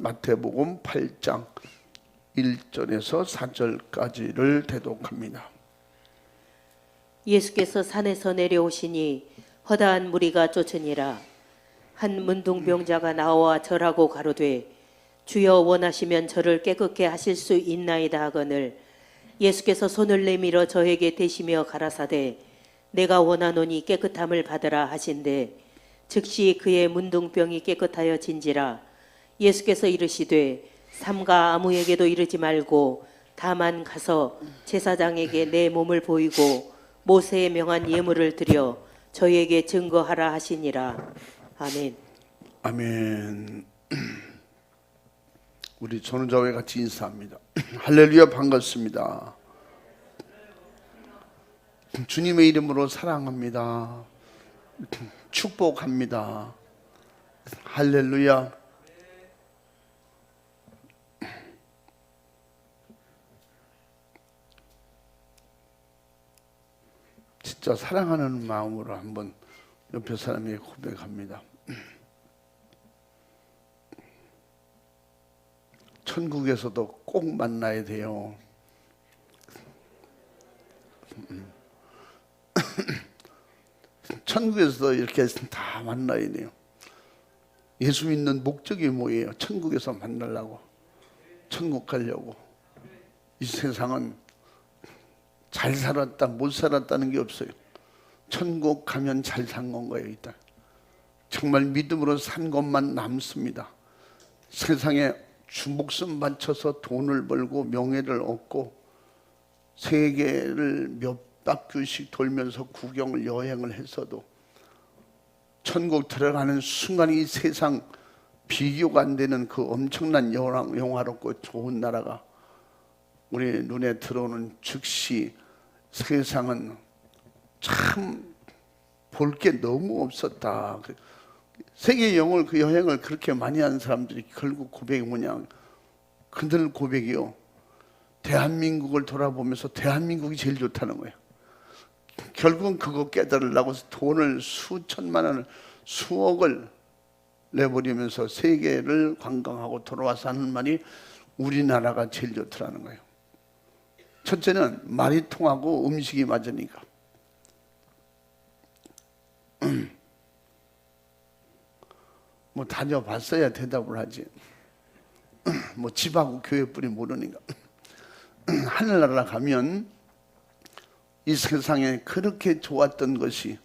마태복음 8장 1절에서 4절까지를 대독합니다. 예수께서 산에서 내려오시니 허다한 무리가 쫓으니라. 한 문둥병자가 나와 절하고 가로되 주여 원하시면 저를 깨끗게 하실 수 있나이다 하거늘 예수께서 손을 내밀어 저에게 대시며 가라사대 내가 원하노니 깨끗함을 받으라 하신대 즉시 그의 문둥병이 깨끗하여 진지라. 예수께서 이르시되 삼가 아무에게도 이르지 말고 다만 가서 제사장에게 내 몸을 보이고 모세의 명한 예물을 드려 저희에게 증거하라 하시니라. 아멘. 아멘. 우리 전우자와 같이 인사합니다. 할렐루야, 반갑습니다. 주님의 이름으로 사랑합니다. 축복합니다. 할렐루야. 진짜 사랑하는 마음으로 한번 옆에 사람에게 고백합니다. 천국에서도 꼭 만나야 돼요. 천국에서도 이렇게 다 만나야 돼요. 예수 믿는 목적이 뭐예요? 천국에서 만나려고, 천국 가려고. 이 세상은 잘 살았다 못 살았다는 게 없어요. 천국 가면 잘 산 건 거예요. 일단 정말 믿음으로 산 것만 남습니다. 세상에 주목숨 바쳐서 돈을 벌고 명예를 얻고 세계를 몇 바퀴씩 돌면서 구경을 여행을 했어도 천국 들어가는 순간 이 세상 비교가 안 되는 그 엄청난 영화롭고 좋은 나라가 우리 눈에 들어오는 즉시 세상은 참 볼 게 너무 없었다. 세계 여행을 그렇게 많이 한 사람들이 결국 고백이 뭐냐? 그들 고백이요. 대한민국을 돌아보면서 대한민국이 제일 좋다는 거예요. 결국은 그거 깨달으려고 돈을 수천만 원을 수억을 내버리면서 세계를 관광하고 돌아와서 하는 말이 우리나라가 제일 좋더라는 거예요. 첫째는 말이 통하고 음식이 맞으니까. 뭐 다녀봤어야 대답을 하지. 뭐 집하고 교회뿐이 모르니까. 하늘나라 가면 이 세상에 그렇게 좋았던 것이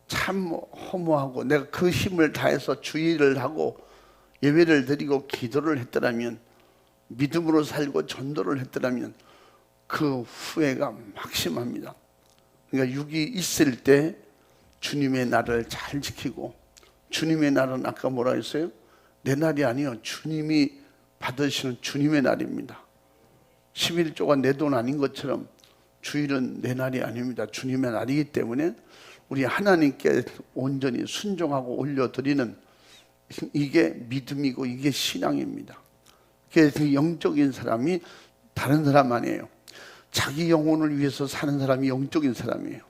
참 허무하고 내가 그 힘을 다해서 주의를 하고 예배를 드리고 기도를 했더라면 믿음으로 살고 전도를 했더라면 그 후회가 막심합니다. 그러니까 육이 있을 때 주님의 날을 잘 지키고 주님의 날은 아까 뭐라 했어요? 내 날이 아니요 주님이 받으시는 주님의 날입니다. 11조가 내 돈 아닌 것처럼 주일은 내 날이 아닙니다. 주님의 날이기 때문에 우리 하나님께 온전히 순종하고 올려드리는 이게 믿음이고 이게 신앙입니다. 그래서 영적인 사람이 다른 사람 아니에요. 자기 영혼을 위해서 사는 사람이 영적인 사람이에요.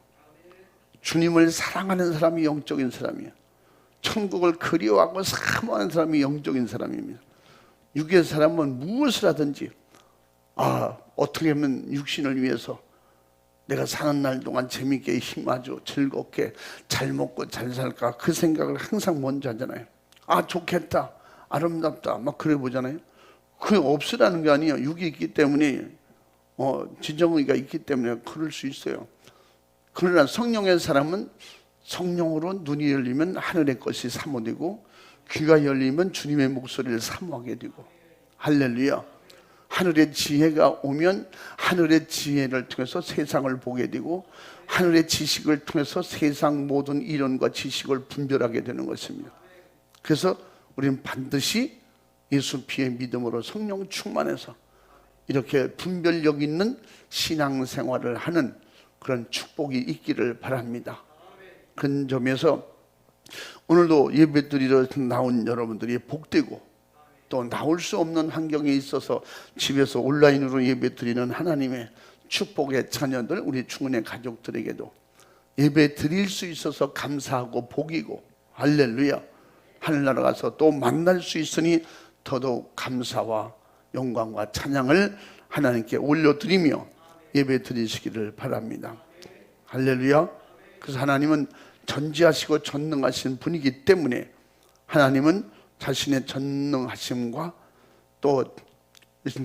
주님을 사랑하는 사람이 영적인 사람이에요. 천국을 그리워하고 사모하는 사람이 영적인 사람입니다. 육의 사람은 무엇을 하든지 어떻게 하면 육신을 위해서 내가 사는 날 동안 재밌게 힘하죠. 즐겁게 잘 먹고 잘 살까 그 생각을 항상 먼저 하잖아요. 좋겠다 아름답다 막 그래 보잖아요. 그게 없으라는 게 아니에요. 육이 있기 때문에 지정의가 있기 때문에 그럴 수 있어요. 그러나 성령의 사람은 성령으로 눈이 열리면 하늘의 것이 사모되고 귀가 열리면 주님의 목소리를 사모하게 되고 할렐루야. 하늘의 지혜가 오면 하늘의 지혜를 통해서 세상을 보게 되고 하늘의 지식을 통해서 세상 모든 이론과 지식을 분별하게 되는 것입니다. 그래서 우리는 반드시 예수 피의 믿음으로 성령 충만해서 이렇게 분별력 있는 신앙생활을 하는 그런 축복이 있기를 바랍니다. 그런 점에서 오늘도 예배드리러 나온 여러분들이 복되고 또 나올 수 없는 환경에 있어서 집에서 온라인으로 예배드리는 하나님의 축복의 자녀들 우리 충은의 가족들에게도 예배 드릴 수 있어서 감사하고 복이고 할렐루야. 하늘나라 가서 또 만날 수 있으니 더더욱 감사와 영광과 찬양을 하나님께 올려드리며 예배 드리시기를 바랍니다. 할렐루야. 그래서 하나님은 전지하시고 전능하신 분이기 때문에 하나님은 자신의 전능하심과 또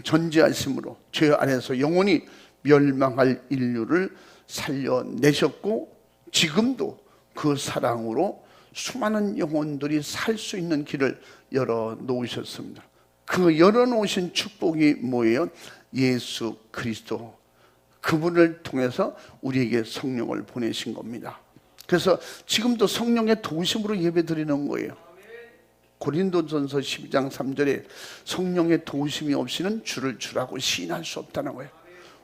전지하심으로 죄 안에서 영원히 멸망할 인류를 살려내셨고 지금도 그 사랑으로 수많은 영혼들이 살 수 있는 길을 열어놓으셨습니다. 그 열어놓으신 축복이 뭐예요? 예수 그리스도, 그분을 통해서 우리에게 성령을 보내신 겁니다. 그래서 지금도 성령의 도우심으로 예배드리는 거예요. 고린도전서 12장 3절에 성령의 도우심이 없이는 주를 주라고 시인할 수 없다는 거예요.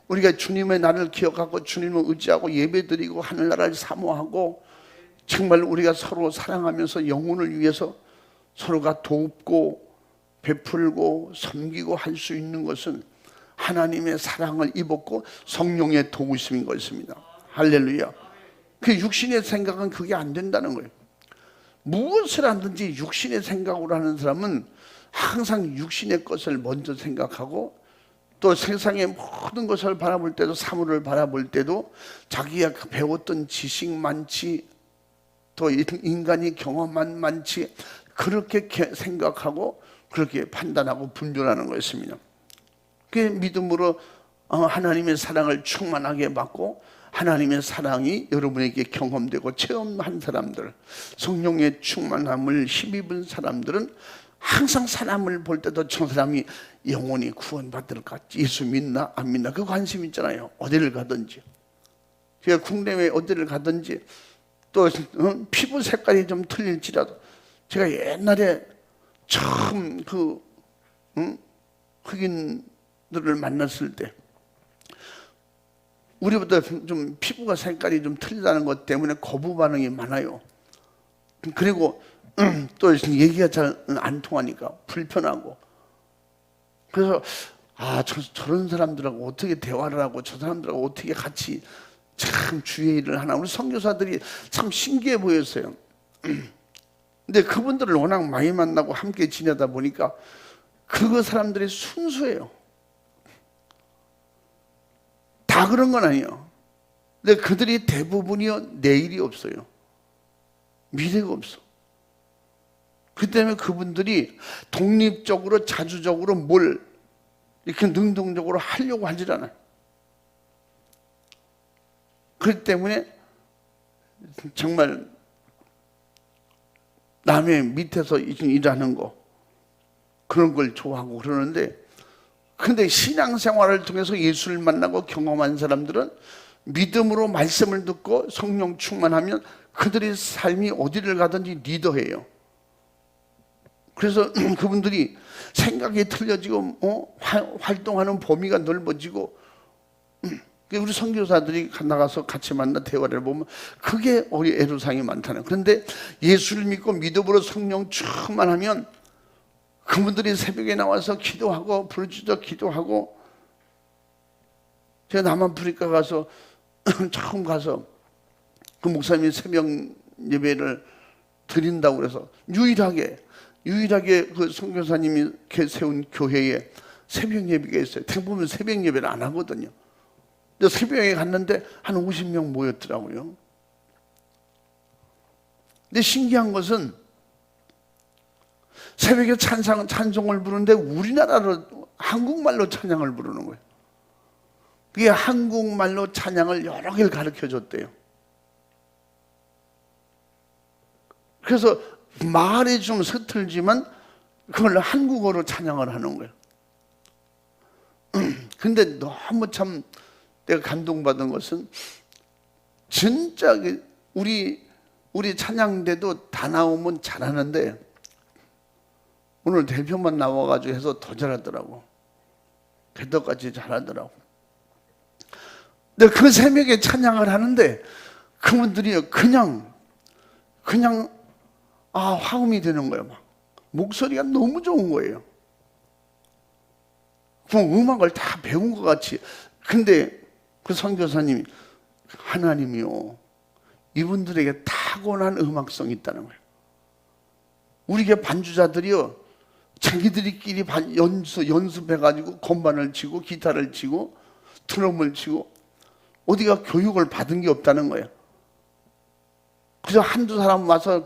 우리가 주님의 나를 기억하고 주님을 의지하고 예배드리고 하늘나라를 사모하고 정말 우리가 서로 사랑하면서 영혼을 위해서 서로가 돕고 베풀고 섬기고 할 수 있는 것은 하나님의 사랑을 입었고 성령의 도우심인 것입니다. 할렐루야. 그 육신의 생각은 그게 안 된다는 거예요. 무엇을 하든지 육신의 생각으로 하는 사람은 항상 육신의 것을 먼저 생각하고 또 세상의 모든 것을 바라볼 때도 사물을 바라볼 때도 자기가 배웠던 지식 많지 또 인간이 경험한 많지 그렇게 생각하고 그렇게 판단하고 분별하는 것입니다. 그 믿음으로 하나님의 사랑을 충만하게 받고 하나님의 사랑이 여러분에게 경험되고 체험한 사람들, 성령의 충만함을 힘입은 사람들은 항상 사람을 볼 때도 저 사람이 영원히 구원받을까, 예수 믿나 안 믿나 그 관심 있잖아요. 어디를 가든지 제가 국내외 어디를 가든지 또 피부 색깔이 좀 틀릴지라도 제가 옛날에 처음 흑인들을 만났을 때 우리보다 좀 피부가 색깔이 좀 틀리다는 것 때문에 거부 반응이 많아요. 그리고 또 얘기가 잘 안 통하니까 불편하고 그래서 저런 사람들하고 어떻게 대화를 하고 저 사람들하고 어떻게 같이 참 주의 일을 하나 우리 선교사들이 참 신기해 보였어요. 근데 그분들을 워낙 많이 만나고 함께 지내다 보니까 그 사람들이 순수해요. 다 그런 건 아니에요. 근데 그들이 대부분이요 내일이 없어요. 미래가 없어. 그 때문에 그분들이 독립적으로 자주적으로 뭘 이렇게 능동적으로 하려고 하질 않아요. 그렇기 때문에 정말 남의 밑에서 일하는 거 그런 걸 좋아하고 그러는데 근데 신앙생활을 통해서 예수를 만나고 경험한 사람들은 믿음으로 말씀을 듣고 성령 충만하면 그들의 삶이 어디를 가든지 리더예요. 그래서 그분들이 생각이 틀려지고 활동하는 범위가 넓어지고 우리 선교사들이 나가서 같이 만나 대화를 보면 그게 우리 애로사항이 많다는. 그런데 예수를 믿고 믿음으로 성령 충만하면 그분들이 새벽에 나와서 기도하고 부르짖어 기도하고 제가 남아프리카 가서 처음 가서 그 목사님이 새벽 예배를 드린다고 그래서 유일하게 그 선교사님이 세운 교회에 새벽 예배가 있어요. 대부분 새벽 예배를 안 하거든요. 근데 새벽에 갔는데 한 50명 모였더라고요. 근데 신기한 것은 새벽에 찬송을 부르는데 우리나라로 한국말로 찬양을 부르는 거예요. 그게 한국말로 찬양을 여러 개를 가르쳐 줬대요. 그래서 말이 좀 서툴지만 그걸 한국어로 찬양을 하는 거예요. 근데 너무 참 내가 감동받은 것은 진짜 우리 찬양대도 다 나오면 잘하는데 오늘 대표만 나와가지고 해서 더 잘하더라고. 배덕같이 잘하더라고. 근데 그 새벽에 찬양을 하는데 그분들이 그냥 화음이 되는 거예요. 막 목소리가 너무 좋은 거예요. 그럼 음악을 다 배운 것 같이. 근데 그 선교사님이 하나님이요 이분들에게 타고난 음악성이 있다는 거예요. 우리게 반주자들이요 자기들끼리 연습해가지고 건반을 치고 기타를 치고 드럼을 치고 어디가 교육을 받은 게 없다는 거예요. 그래서 한두 사람 와서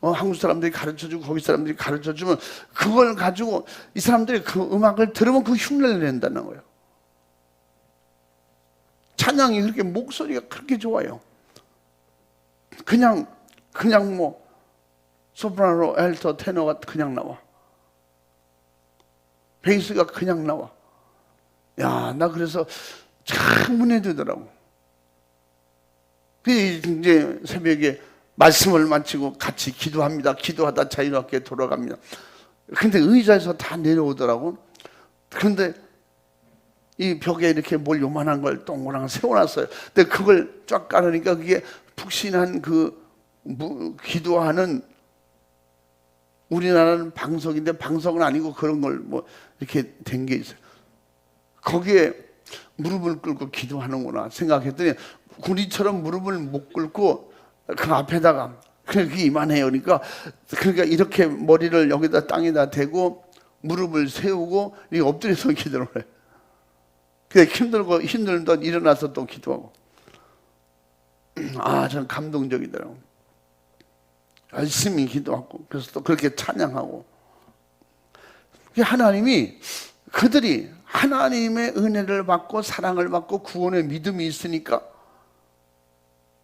한국 사람들이 가르쳐주고 거기 사람들이 가르쳐주면 그걸 가지고 이 사람들이 그 음악을 들으면 그 흉내를 낸다는 거예요. 찬양이 그렇게 목소리가 그렇게 좋아요. 그냥 뭐 소프라노, 알토, 테너가 그냥 나와. 베이스가 그냥 나와. 야, 나 그래서 참 은혜되더라고. 이제 새벽에 말씀을 마치고 같이 기도합니다. 기도하다 자유롭게 돌아갑니다. 근데 의자에서 다 내려오더라고. 그런데 이 벽에 이렇게 뭘 요만한 걸 동그랑 세워놨어요. 근데 그걸 쫙 깔으니까 그게 푹신한 기도하는, 우리나라는 방석인데 방석은 아니고 그런 걸 뭐 이렇게 된 게 있어요. 거기에 무릎을 꿇고 기도하는구나 생각했더니 우리처럼 무릎을 못 꿇고 그 앞에다가 그게 이만해요. 그러니까 이렇게 머리를 여기다 땅에다 대고 무릎을 세우고 이렇게 엎드려서 기도를 해요. 그래 힘들던 일어나서 또 기도하고. 저는 감동적이더라고요. 열심히 기도하고 그래서 또 그렇게 찬양하고. 하나님이 그들이 하나님의 은혜를 받고 사랑을 받고 구원의 믿음이 있으니까,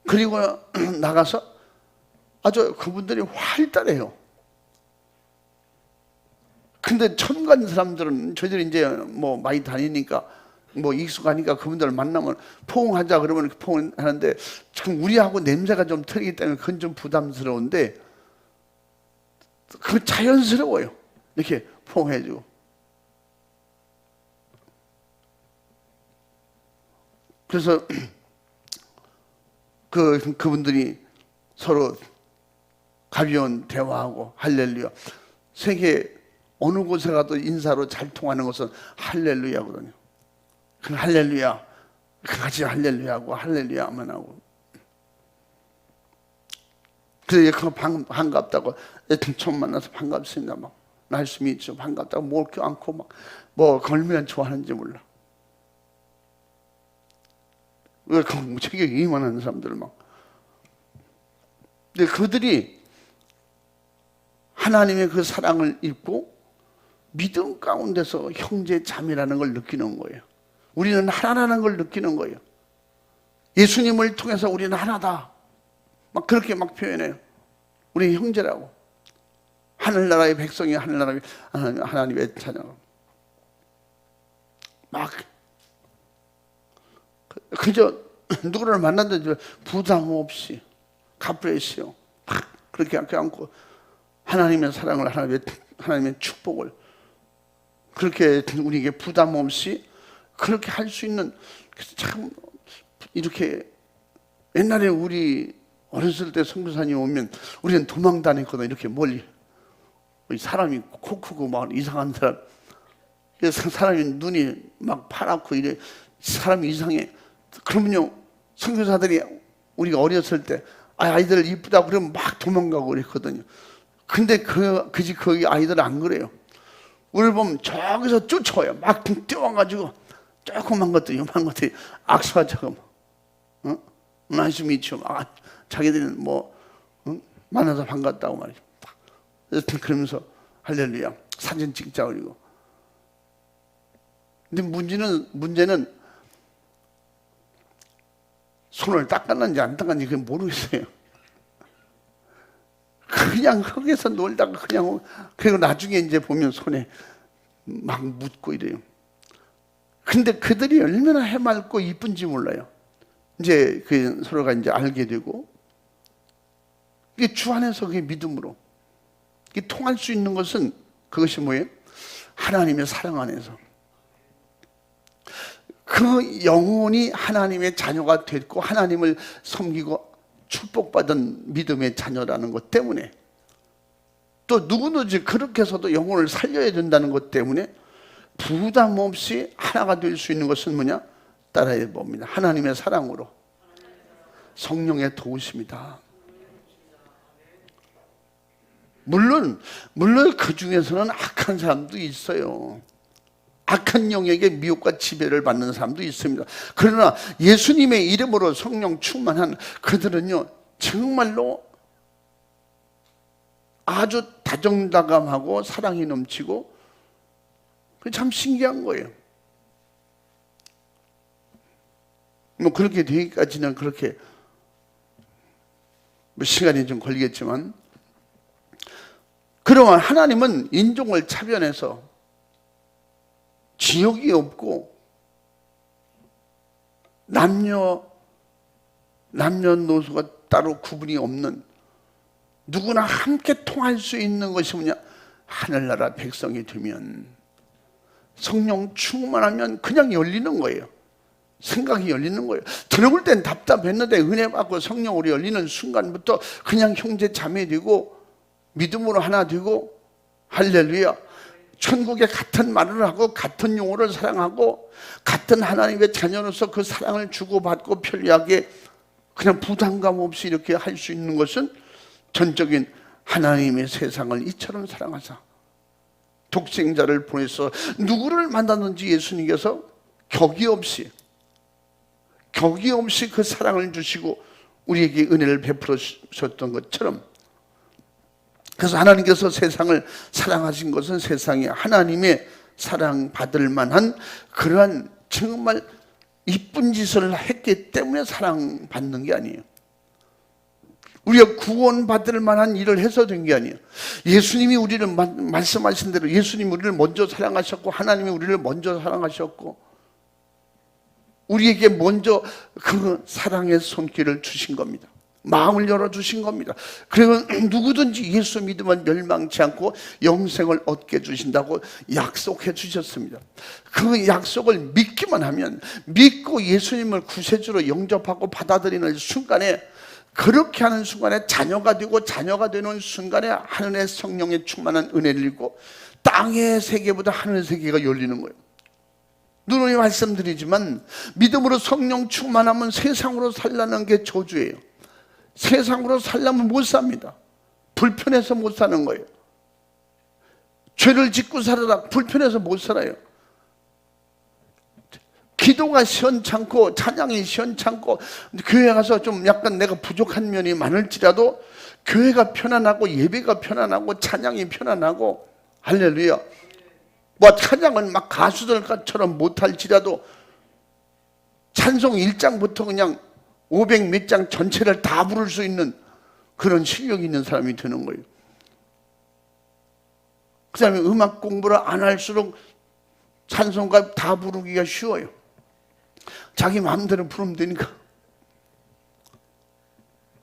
그리고 나가서 아주 그분들이 활달해요. 근데 처음 간 사람들은 저희들이 이제 뭐 많이 다니니까 뭐 익숙하니까 그분들을 만나면 포옹하자 그러면 이렇게 포옹하는데 참 우리하고 냄새가 좀 틀리기 때문에 그건 좀 부담스러운데 그 자연스러워요. 이렇게 포옹해주고. 그래서 그분들이 서로 가벼운 대화하고 할렐루야. 세계 어느 곳에 가도 인사로 잘 통하는 것은 할렐루야거든요. 그 할렐루야, 같이 할렐루야하고 할렐루야 하면 하고. 그래서 그거 반갑다고 처음 만나서 반갑습니다 막 말씀이 있죠. 반갑다고 뭘 껴안고 막 뭐 걸면 좋아하는지 몰라. 왜 그 체격이 이만한 사람들 막. 근데 그들이 하나님의 그 사랑을 입고 믿음 가운데서 형제 자매라는 걸 느끼는 거예요. 우리는 하나라는 걸 느끼는 거예요. 예수님을 통해서 우리는 하나다. 막 그렇게 막 표현해요. 우리 형제라고. 하늘나라의 백성이 하나님의 자녀. 막 그저 누구를 만났는데 부담 없이 가브레시요. 그렇게 안고 하나님의 사랑을, 하나님의 축복을 그렇게 우리에게 부담 없이 그렇게 할 수 있는. 참 이렇게 옛날에 우리 어렸을 때 선교사님 오면 우리는 도망 다녔거든. 이렇게 멀리 사람이 코 크고 막 이상한 사람, 사람이 눈이 막 파랗고 이래 사람이 이상해. 그러면요 선교사들이 우리가 어렸을 때 아이들 이쁘다고 그러면 막 도망가고 그랬거든요. 근데 거기 아이들은 안 그래요. 우리를 보면 저기서 쫓아와요. 막 뛰어와가지고 조그만 것도 요만한 것들이 악수하자고 말씀이 있죠. 자기들은 뭐 만나서 반갑다고 말이죠. 그러면서 할렐루야 사진 찍자 그리고. 근데 문제는 손을 닦았는지 안 닦았는지 그건 모르겠어요. 그냥 거기서 놀다가 그리고 나중에 이제 보면 손에 막 묻고 이래요. 근데 그들이 얼마나 해맑고 이쁜지 몰라요. 이제 서로가 이제 알게 되고, 이게 주 안에서 그게 믿음으로 이게 통할 수 있는 것은 그것이 뭐예요? 하나님의 사랑 안에서. 그 영혼이 하나님의 자녀가 됐고 하나님을 섬기고 축복받은 믿음의 자녀라는 것 때문에, 또 누구든지 그렇게 해서도 영혼을 살려야 된다는 것 때문에 부담 없이 하나가 될 수 있는 것은 뭐냐? 따라해 봅니다. 하나님의 사랑으로, 성령의 도우심이다. 물론 그 중에서는 악한 사람도 있어요. 악한 영에게 미혹과 지배를 받는 사람도 있습니다. 그러나 예수님의 이름으로 성령 충만한 그들은요, 정말로 아주 다정다감하고 사랑이 넘치고, 참 신기한 거예요. 뭐 그렇게 되기까지는 그렇게 뭐 시간이 좀 걸리겠지만, 그러면 하나님은 인종을 차별해서 지역이 없고 남녀노소가 따로 구분이 없는, 누구나 함께 통할 수 있는 것이 뭐냐? 하늘나라 백성이 되면, 성령 충만하면 그냥 열리는 거예요. 생각이 열리는 거예요. 들어볼 땐 답답했는데 은혜 받고 성령으로 열리는 순간부터 그냥 형제 자매 되고 믿음으로 하나 되고, 할렐루야. 천국에 같은 말을 하고 같은 용어를 사랑하고 같은 하나님의 자녀로서 그 사랑을 주고받고 편리하게 그냥 부담감 없이 이렇게 할 수 있는 것은 전적인 하나님의 세상을 이처럼 사랑하사 독생자를 보내서 누구를 만나든지 예수님께서 격이 없이 그 사랑을 주시고 우리에게 은혜를 베풀으셨던 것처럼, 그래서 하나님께서 세상을 사랑하신 것은 세상에 하나님의 사랑받을 만한 그러한 정말 이쁜 짓을 했기 때문에 사랑받는 게 아니에요. 우리가 구원받을 만한 일을 해서 된 게 아니에요. 예수님이 우리를 말씀하신 대로 예수님이 우리를 먼저 사랑하셨고, 하나님이 우리를 먼저 사랑하셨고, 우리에게 먼저 그 사랑의 손길을 주신 겁니다. 마음을 열어주신 겁니다. 그리고 누구든지 예수 믿으면 멸망치 않고 영생을 얻게 주신다고 약속해 주셨습니다. 그 약속을 믿기만 하면, 믿고 예수님을 구세주로 영접하고 받아들이는 순간에, 그렇게 하는 순간에 자녀가 되고, 자녀가 되는 순간에 하늘의 성령에 충만한 은혜를 입고 땅의 세계보다 하늘 세계가 열리는 거예요. 누누이 말씀드리지만 믿음으로 성령 충만하면 세상으로 살라는 게 저주예요. 세상으로 살려면 못 삽니다. 불편해서 못 사는 거예요. 죄를 짓고 살아라, 불편해서 못 살아요. 기도가 시원찮고 찬양이 시원찮고 교회 가서 좀 약간 내가 부족한 면이 많을지라도 교회가 편안하고 예배가 편안하고 찬양이 편안하고, 할렐루야. 뭐 찬양은 막 가수들처럼 못할지라도 찬송 1장부터 그냥 500 몇 장 전체를 다 부를 수 있는 그런 실력이 있는 사람이 되는 거예요. 그 다음에 음악 공부를 안 할수록 찬송가 다 부르기가 쉬워요. 자기 마음대로 부르면 되니까.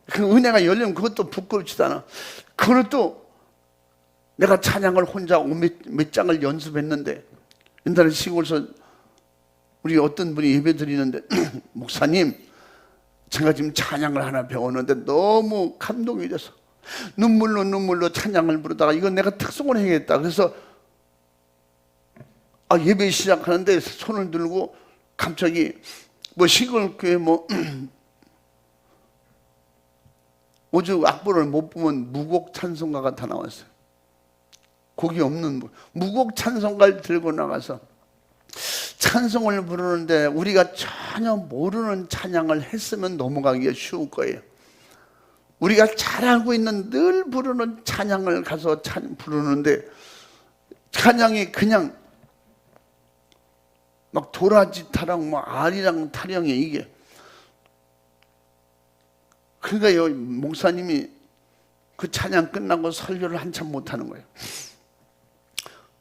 그 은혜가 열리면 그것도 부끄럽지도 않아. 그것도 내가 찬양을 혼자 몇 장을 연습했는데, 옛날에 시골에서 우리 어떤 분이 예배 드리는데 목사님, 제가 지금 찬양을 하나 배웠는데 너무 감동이 돼서 눈물로 찬양을 부르다가 이건 내가 특송을 해야겠다. 그래서 예배 시작하는데 손을 들고 갑자기 뭐 시골교회 오죽 악보를 못 보면 무곡 찬송가가 다 나왔어요. 곡이 없는 무곡 찬송가를 들고 나가서 찬송을 부르는데 우리가 전혀 모르는 찬양을 했으면 넘어가기가 쉬울 거예요. 우리가 잘 알고 있는 늘 부르는 찬양을 가서 부르는데 찬양이 그냥 막 도라지 타령 아리랑 타령이 이게. 그러니까 목사님이 그 찬양 끝나고 설교를 한참 못하는 거예요.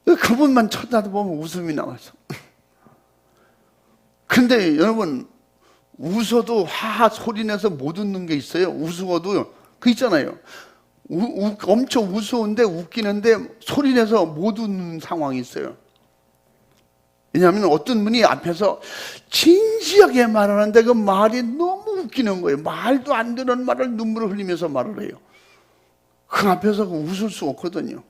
그분만 쳐다보면 웃음이 나와서. 근데 여러분, 웃어도 하하 소리내서 못 웃는 게 있어요. 웃어도 그 있잖아요. 엄청 웃어온데 웃기는데 소리내서 못 웃는 상황이 있어요. 왜냐하면 어떤 분이 앞에서 진지하게 말하는데 그 말이 너무 웃기는 거예요. 말도 안 되는 말을 눈물을 흘리면서 말을 해요. 그 앞에서 웃을 수 없거든요.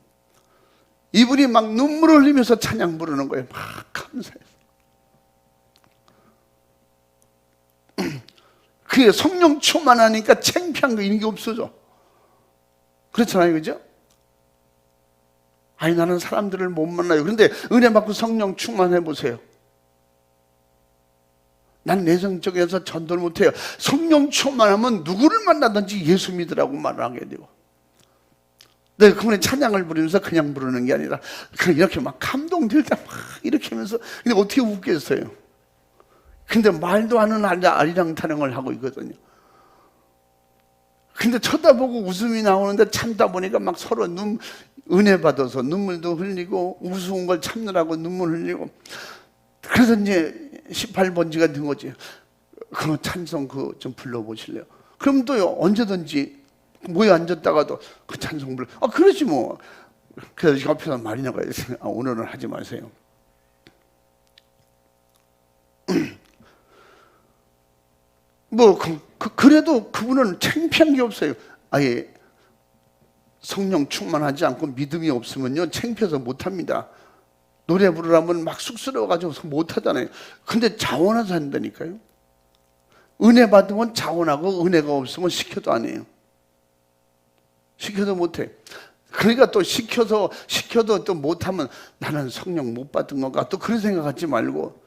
이분이 막 눈물을 흘리면서 찬양 부르는 거예요. 막 감사해서. 그게 성령 충만하니까 창피한 거 이런 게 없어져. 그렇잖아요, 그죠? 아니 나는 사람들을 못 만나요. 그런데 은혜 받고 성령 충만해 보세요. 난 내성적에서 전도를 못해요. 성령 충만하면 누구를 만나든지 예수 믿으라고 말을 하게 되고, 내가 그분의 찬양을 부르면서 그냥 부르는 게 아니라 이렇게 막 감동될 때 막 이렇게 하면서, 근데 어떻게 웃겠어요? 근데 말도 안 하는 아리랑 타령을 하고 있거든요. 근데 쳐다보고 웃음이 나오는데 참다 보니까 막 서로 은혜 받아서 눈물도 흘리고, 우스운 걸 참느라고 눈물 흘리고. 그래서 이제 18번지가 된 거지. 그 찬송 좀 불러보실래요? 그럼 또 언제든지 모여 앉았다가도 그 찬송 불러. 그러지 뭐. 그래서 옆에서 말이 나가요. 오늘은 하지 마세요. 뭐 그래도 그분은 창피한 게 없어요. 아예 성령 충만하지 않고 믿음이 없으면요 창피해서 못합니다. 노래 부르라면 막 쑥스러워가지고 못하잖아요. 근데 자원해서 한다니까요. 은혜 받으면 자원하고, 은혜가 없으면 시켜도 안 해요. 시켜도 못해. 그러니까 또 시켜도 또 못하면 나는 성령 못 받은 건가, 또 그런 생각하지 말고,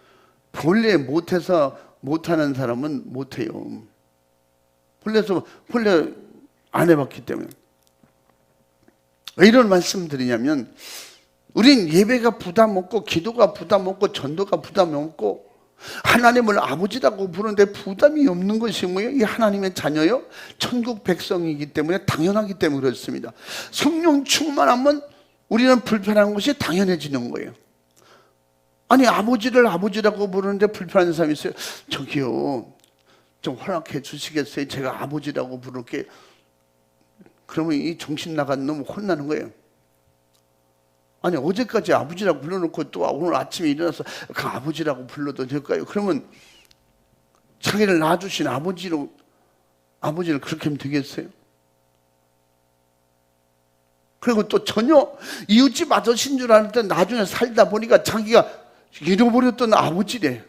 본래 못해서 못하는 사람은 못해요. 본래 안 해봤기 때문에. 왜 이런 말씀 드리냐면, 우린 예배가 부담 없고, 기도가 부담 없고, 전도가 부담 없고, 하나님을 아버지라고 부르는데 부담이 없는 것이 뭐예요? 이 하나님의 자녀요? 천국 백성이기 때문에, 당연하기 때문에 그렇습니다. 성령 충만하면 우리는 불편한 것이 당연해지는 거예요. 아니, 아버지를 아버지라고 부르는데 불편한 사람이 있어요. 저기요, 좀 허락해 주시겠어요? 제가 아버지라고 부를게. 그러면 이 정신 나간 놈 혼나는 거예요. 아니, 어제까지 아버지라고 불러놓고 또 오늘 아침에 일어나서 그 아버지라고 불러도 될까요? 그러면 자기를 낳아주신 아버지를 그렇게 하면 되겠어요? 그리고 또 전혀 이웃집 아저씨인 줄 알았는데 나중에 살다 보니까 자기가 잃어버렸던 아버지래.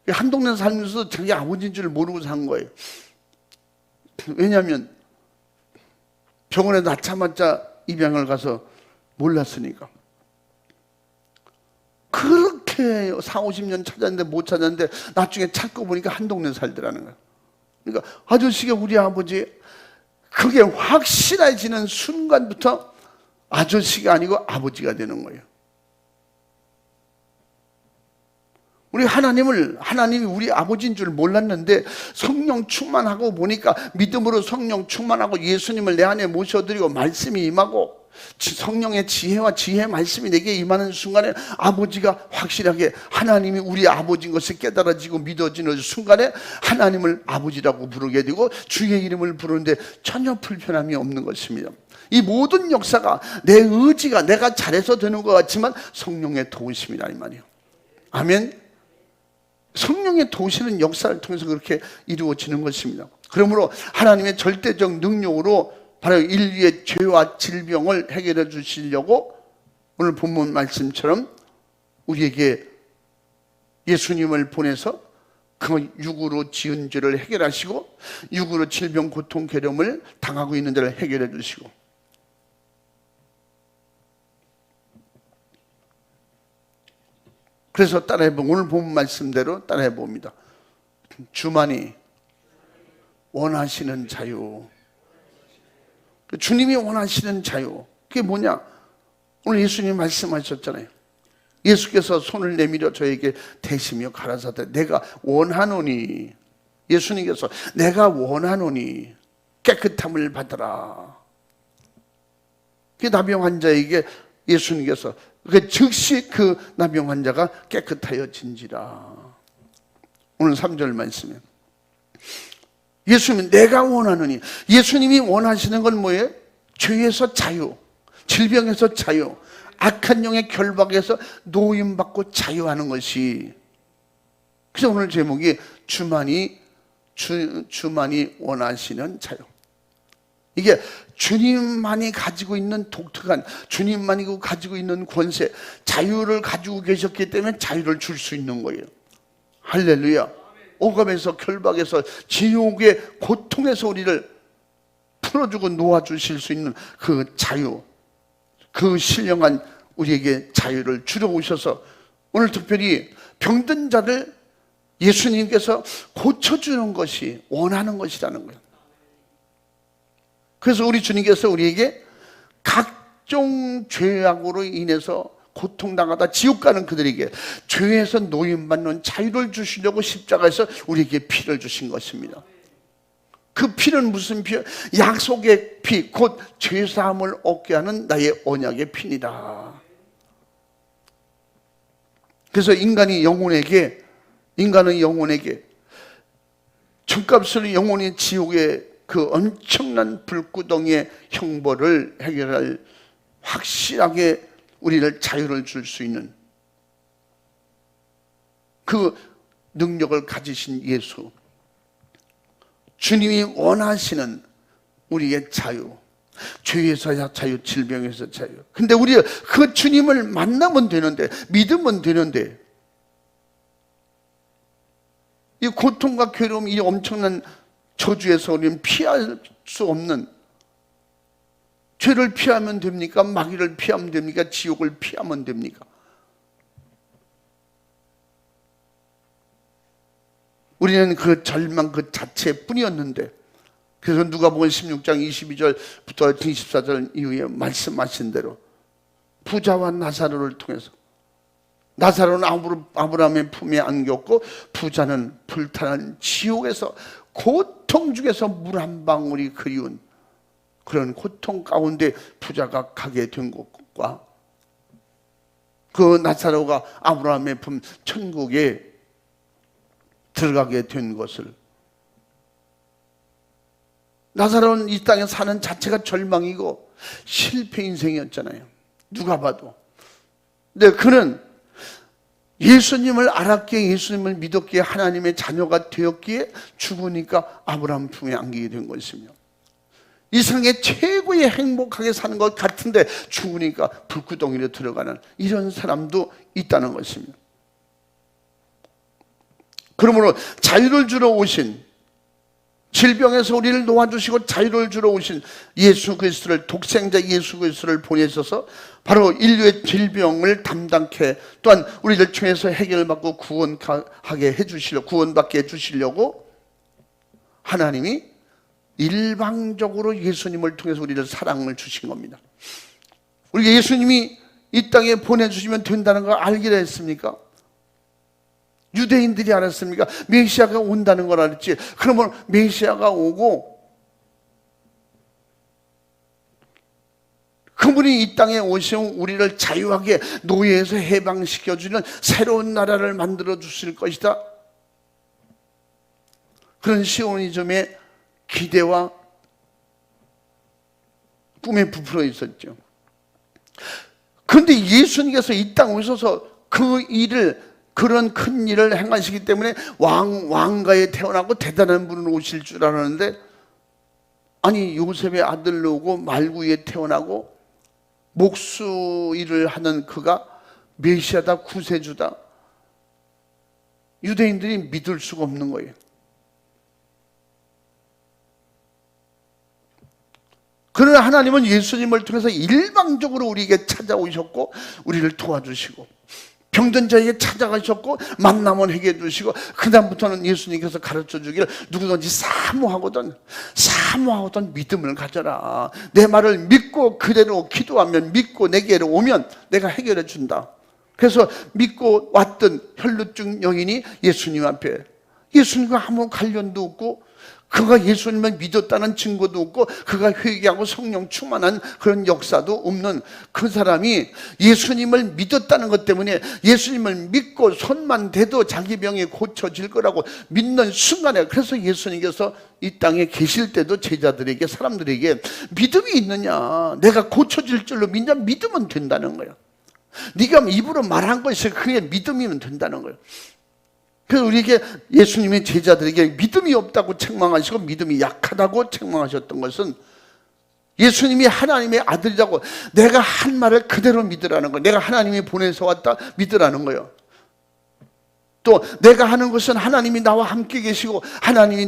한 동네 살면서 자기 아버지인 줄 모르고 산 거예요. 왜냐하면 병원에 낳자마자 입양을 가서 몰랐으니까. 그렇게 40-50년 찾았는데 못 찾았는데 나중에 찾고 보니까 한 동네 살더라는 거야. 그러니까 아저씨가 우리 아버지, 그게 확실해지는 순간부터 아저씨가 아니고 아버지가 되는 거예요. 우리 하나님이 우리 아버지인 줄 몰랐는데 성령 충만하고 보니까, 믿음으로 성령 충만하고 예수님을 내 안에 모셔드리고 말씀이 임하고 성령의 지혜와 지혜의 말씀이 내게 임하는 순간에 아버지가 확실하게, 하나님이 우리 아버지인 것이 깨달아지고 믿어지는 순간에 하나님을 아버지라고 부르게 되고 주의 이름을 부르는데 전혀 불편함이 없는 것입니다. 이 모든 역사가 내 의지가 내가 잘해서 되는 것 같지만 성령의 도우심이라 이 말이에요. 아멘. 성령의 도우시는 역사를 통해서 그렇게 이루어지는 것입니다. 그러므로 하나님의 절대적 능력으로 바로 인류의 죄와 질병을 해결해 주시려고 오늘 본문 말씀처럼 우리에게 예수님을 보내서 그 육으로 지은 죄를 해결하시고, 육으로 질병, 고통, 괴로움을 당하고 있는 자를 해결해 주시고, 그래서 따라해보면, 오늘 본 말씀대로 따라해봅니다. 주만이 원하시는 자유. 주님이 원하시는 자유. 그게 뭐냐? 오늘 예수님 말씀하셨잖아요. 예수께서 손을 내밀어 저에게 대시며 가라사대 내가 원하노니, 예수님께서 내가 원하노니 깨끗함을 받으라. 그 나병 환자에게 예수님께서 즉시 그 나병 환자가 깨끗하여진지라. 오늘 3절 말씀에 예수님은 내가 원하느니, 예수님이 원하시는 건 뭐예요? 죄에서 자유, 질병에서 자유, 악한 영의 결박에서 노임받고 자유하는 것이. 그래서 오늘 제목이 주만이 원하시는 자유. 이게 주님만이 가지고 있는 독특한, 주님만이 가지고 있는 권세, 자유를 가지고 계셨기 때문에 자유를 줄 수 있는 거예요. 할렐루야. 오감에서, 결박에서, 지옥의 고통에서 우리를 풀어주고 놓아주실 수 있는 그 자유. 그 신령한 우리에게 자유를 주러 오셔서 오늘 특별히 병든 자를 예수님께서 고쳐주는 것이 원하는 것이라는 거예요. 그래서 우리 주님께서 우리에게 각종 죄악으로 인해서 고통당하다 지옥 가는 그들에게 죄에서 노임받는 자유를 주시려고 십자가에서 우리에게 피를 주신 것입니다. 그 피는 무슨 피요? 약속의 피, 곧 죄사함을 얻게 하는 나의 언약의 피니다. 그래서 인간은 영혼에게 정값을 영혼이 지옥의 그 엄청난 불구덩이의 형벌을 해결할 확실하게 우리를 자유를 줄 수 있는 그 능력을 가지신 예수, 주님이 원하시는 우리의 자유, 죄에서 자유, 질병에서 자유. 근데 우리가 그 주님을 만나면 되는데, 믿으면 되는데, 이 고통과 괴로움, 이 엄청난 저주에서 우리는 피할 수 없는, 죄를 피하면 됩니까? 마귀를 피하면 됩니까? 지옥을 피하면 됩니까? 우리는 그 절망 그 자체뿐이었는데, 그래서 누가복음 16장 22절부터 24절 이후에 말씀하신 대로 부자와 나사로를 통해서, 나사로는 아브라함의 품에 안겼고 부자는 불타는 지옥에서 고통 중에서 물 한 방울이 그리운 그런 고통 가운데 부자가 가게 된 것과 그 나사로가 아브라함의 품 천국에 들어가게 된 것을, 나사로는 이 땅에 사는 자체가 절망이고 실패 인생이었잖아요, 누가 봐도. 근데 그는 예수님을 알았기에, 예수님을 믿었기에, 하나님의 자녀가 되었기에 죽으니까 아브라함 품에 안기게 된 것이며, 이 세상에 최고의 행복하게 사는 것 같은데 죽으니까 불구덩이로 들어가는 이런 사람도 있다는 것입니다. 그러므로 자유를 주러 오신, 질병에서 우리를 놓아주시고 자유를 주러 오신 예수 그리스도를, 독생자 예수 그리스도를 보내셔서 바로 인류의 질병을 담당케, 또한 우리를 통해서 해결받고 구원하게 해주시려고, 구원받게 해주시려고 하나님이 일방적으로 예수님을 통해서 우리를 사랑을 주신 겁니다. 우리 예수님이 이 땅에 보내주시면 된다는 걸 알기로 했습니까? 유대인들이 알았습니까? 메시아가 온다는 걸 알았지. 그러면 메시아가 오고 그분이 이 땅에 오시면 우리를 자유하게 노예에서 해방시켜주는 새로운 나라를 만들어 주실 것이다. 그런 시오니즘의 기대와 꿈에 부풀어 있었죠. 그런데 예수님께서 이 땅에 오셔서 그 일을, 그런 큰 일을 행하시기 때문에 왕가에 태어나고 대단한 분으로 오실 줄 알았는데, 아니 요셉의 아들로 오고 말구에 태어나고 목수 일을 하는 그가 메시아다, 구세주다. 유대인들이 믿을 수가 없는 거예요. 그러나 하나님은 예수님을 통해서 일방적으로 우리에게 찾아오셨고 우리를 도와주시고, 병든 자에게 찾아가셨고 만나면 해결해 주시고, 그 다음부터는 예수님께서 가르쳐 주기를 누구든지 사모하거든 믿음을 가져라. 내 말을 믿고 그대로 기도하면, 믿고 내게로 오면 내가 해결해 준다. 그래서 믿고 왔던 혈루증 여인이 예수님 앞에, 예수님과 아무 관련도 없고 그가 예수님을 믿었다는 증거도 없고 그가 회개하고 성령 충만한 그런 역사도 없는 그 사람이 예수님을 믿었다는 것 때문에, 예수님을 믿고 손만 대도 자기 병이 고쳐질 거라고 믿는 순간에, 그래서 예수님께서 이 땅에 계실 때도 제자들에게, 사람들에게 믿음이 있느냐, 내가 고쳐질 줄로 믿으면 된다는 거예요. 네가 입으로 말한 것이 그게 믿음이면 된다는 거예요. 그래서 우리에게, 예수님의 제자들에게 믿음이 없다고 책망하시고 믿음이 약하다고 책망하셨던 것은, 예수님이 하나님의 아들이라고 내가 한 말을 그대로 믿으라는 거예요. 내가 하나님이 보내서 왔다 믿으라는 거예요. 또 내가 하는 것은 하나님이 나와 함께 계시고 하나님이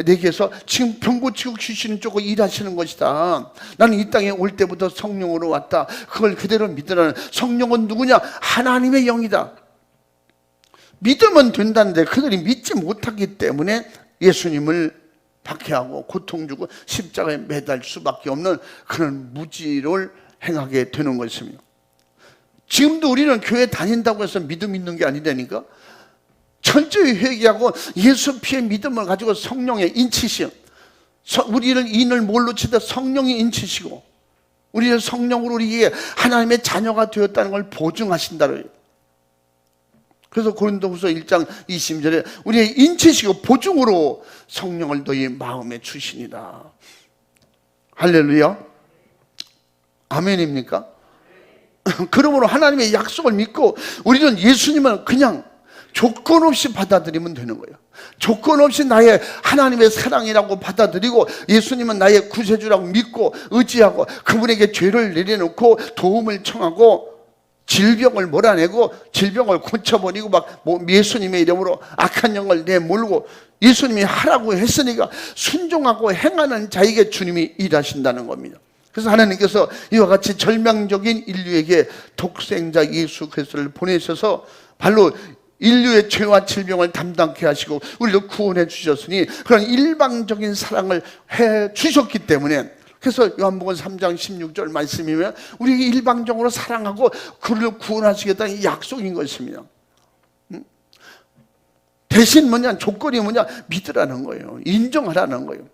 내게서 지금 병 고치고 귀신을 쫓고 일하시는 것이다. 나는 이 땅에 올 때부터 성령으로 왔다. 그걸 그대로 믿으라는. 성령은 누구냐? 하나님의 영이다. 믿으면 된다는데 그들이 믿지 못하기 때문에 예수님을 박해하고 고통 주고 십자가에 매달 수밖에 없는 그런 무지를 행하게 되는 것입니다. 지금도 우리는 교회 다닌다고 해서 믿음 있는 게 아니라니까. 철저히 회개하고 예수 피의 믿음을 가지고 성령의 인치시오. 우리를 인을 뭘로 치다 성령이 인치시고 우리를 성령으로 우리에게 하나님의 자녀가 되었다는 걸 보증하신다고요. 그래서 고린도후서 1장 20절에 우리의 인치시고 보증으로 성령을 너희 마음에 주시니라. 할렐루야. 아멘입니까? 그러므로 하나님의 약속을 믿고 우리는 예수님을 그냥 조건 없이 받아들이면 되는 거예요. 조건 없이 나의 하나님의 사랑이라고 받아들이고 예수님은 나의 구세주라고 믿고 의지하고 그분에게 죄를 내려놓고 도움을 청하고 질병을 몰아내고 질병을 고쳐버리고 막 예수님의 이름으로 악한 영을 내몰고 예수님이 하라고 했으니까 순종하고 행하는 자에게 주님이 일하신다는 겁니다. 그래서 하나님께서 이와 같이 절망적인 인류에게 독생자 예수 그리스도를 보내셔서 발로 인류의 죄와 질병을 담당케 하시고 우리를 구원해 주셨으니 그런 일방적인 사랑을 해 주셨기 때문에 그래서 요한복음 3장 16절 말씀이면 우리에게 일방적으로 사랑하고 그를 구원하시겠다는 약속인 것입니다. 대신 뭐냐? 조건이 뭐냐? 믿으라는 거예요. 인정하라는 거예요.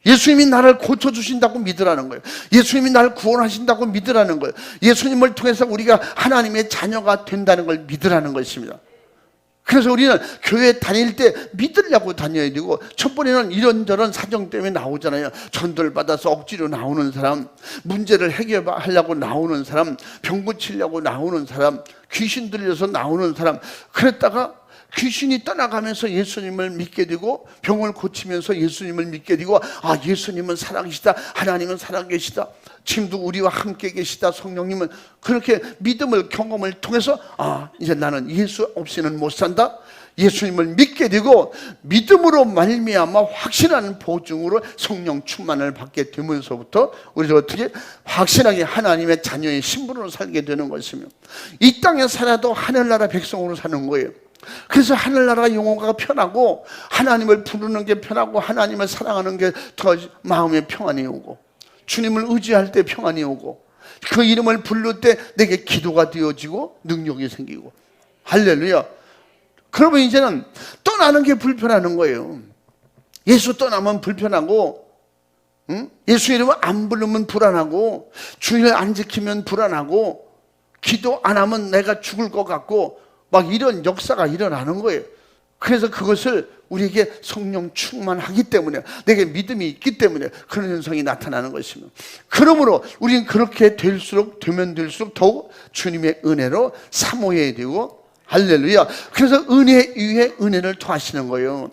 예수님이 나를 고쳐주신다고 믿으라는 거예요. 예수님이 나를 구원하신다고 믿으라는 거예요. 예수님을 통해서 우리가 하나님의 자녀가 된다는 걸 믿으라는 것입니다. 그래서 우리는 교회 다닐 때 믿으려고 다녀야 되고 첫 번째는 이런저런 사정 때문에 나오잖아요. 전도를 받아서 억지로 나오는 사람, 문제를 해결하려고 나오는 사람, 병 고치려고 나오는 사람, 귀신 들려서 나오는 사람. 그랬다가 귀신이 떠나가면서 예수님을 믿게 되고 병을 고치면서 예수님을 믿게 되고 아 예수님은 살아계시다. 하나님은 살아계시다. 지금도 우리와 함께 계시다. 성령님은 그렇게 믿음을 경험을 통해서 아 이제 나는 예수 없이는 못 산다. 예수님을 믿게 되고 믿음으로 말미암아 확실한 보증으로 성령 충만을 받게 되면서부터 우리가 어떻게 확실하게 하나님의 자녀의 신분으로 살게 되는 것이며 이 땅에 살아도 하늘나라 백성으로 사는 거예요. 그래서 하늘나라 영혼가 편하고 하나님을 부르는 게 편하고 하나님을 사랑하는 게 더 마음에 평안이 오고 주님을 의지할 때 평안이 오고 그 이름을 부를 때 내게 기도가 되어지고 능력이 생기고 할렐루야. 그러면 이제는 떠나는 게 불편한 거예요. 예수 떠나면 불편하고 예수 이름을 안 부르면 불안하고 주일을 안 지키면 불안하고 기도 안 하면 내가 죽을 것 같고 막 이런 역사가 일어나는 거예요. 그래서 그것을 우리에게 성령 충만하기 때문에 내게 믿음이 있기 때문에 그런 현상이 나타나는 것입니다. 그러므로 우리는 그렇게 되면 될수록 더욱 주님의 은혜로 사모해야 되고 할렐루야. 그래서 은혜 위에 은혜를 더하시는 거예요.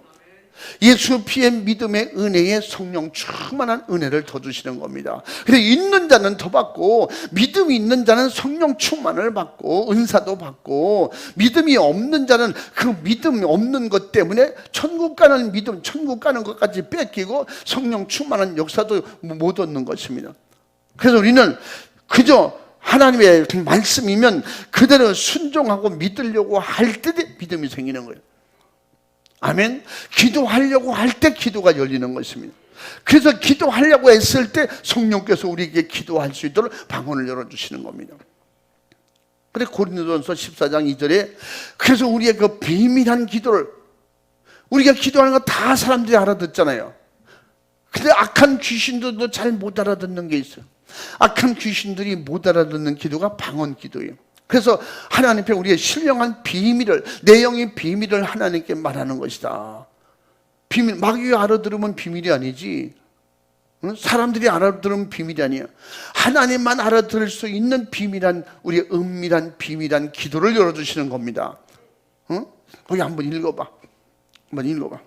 예수 피의 믿음의 은혜에 성령 충만한 은혜를 더 주시는 겁니다. 그래서 있는 자는 더 받고 믿음이 있는 자는 성령 충만을 받고 은사도 받고 믿음이 없는 자는 그 믿음이 없는 것 때문에 천국 가는 믿음, 천국 가는 것까지 뺏기고 성령 충만한 역사도 못 얻는 것입니다. 그래서 우리는 그저 하나님의 말씀이면 그대로 순종하고 믿으려고 할 때 믿음이 생기는 거예요. 아멘. 기도하려고 할 때 기도가 열리는 것입니다. 그래서 기도하려고 했을 때 성령께서 우리에게 기도할 수 있도록 방언을 열어주시는 겁니다. 그래 고린도전서 14장 2절에 그래서 우리의 그 비밀한 기도를 우리가 기도하는 거 다 사람들이 알아듣잖아요. 근데 악한 귀신들도 잘 못 알아듣는 게 있어요. 악한 귀신들이 못 알아듣는 기도가 방언 기도예요. 그래서 하나님 앞에 우리의 신령한 비밀을 내용의 비밀을 하나님께 말하는 것이다. 비밀 마귀가 알아들으면 비밀이 아니지 사람들이 알아들으면 비밀이 아니야. 하나님만 알아들을 수 있는 비밀한 우리의 은밀한 비밀한 기도를 열어주시는 겁니다. 거기 한번 읽어봐. 한번 읽어봐.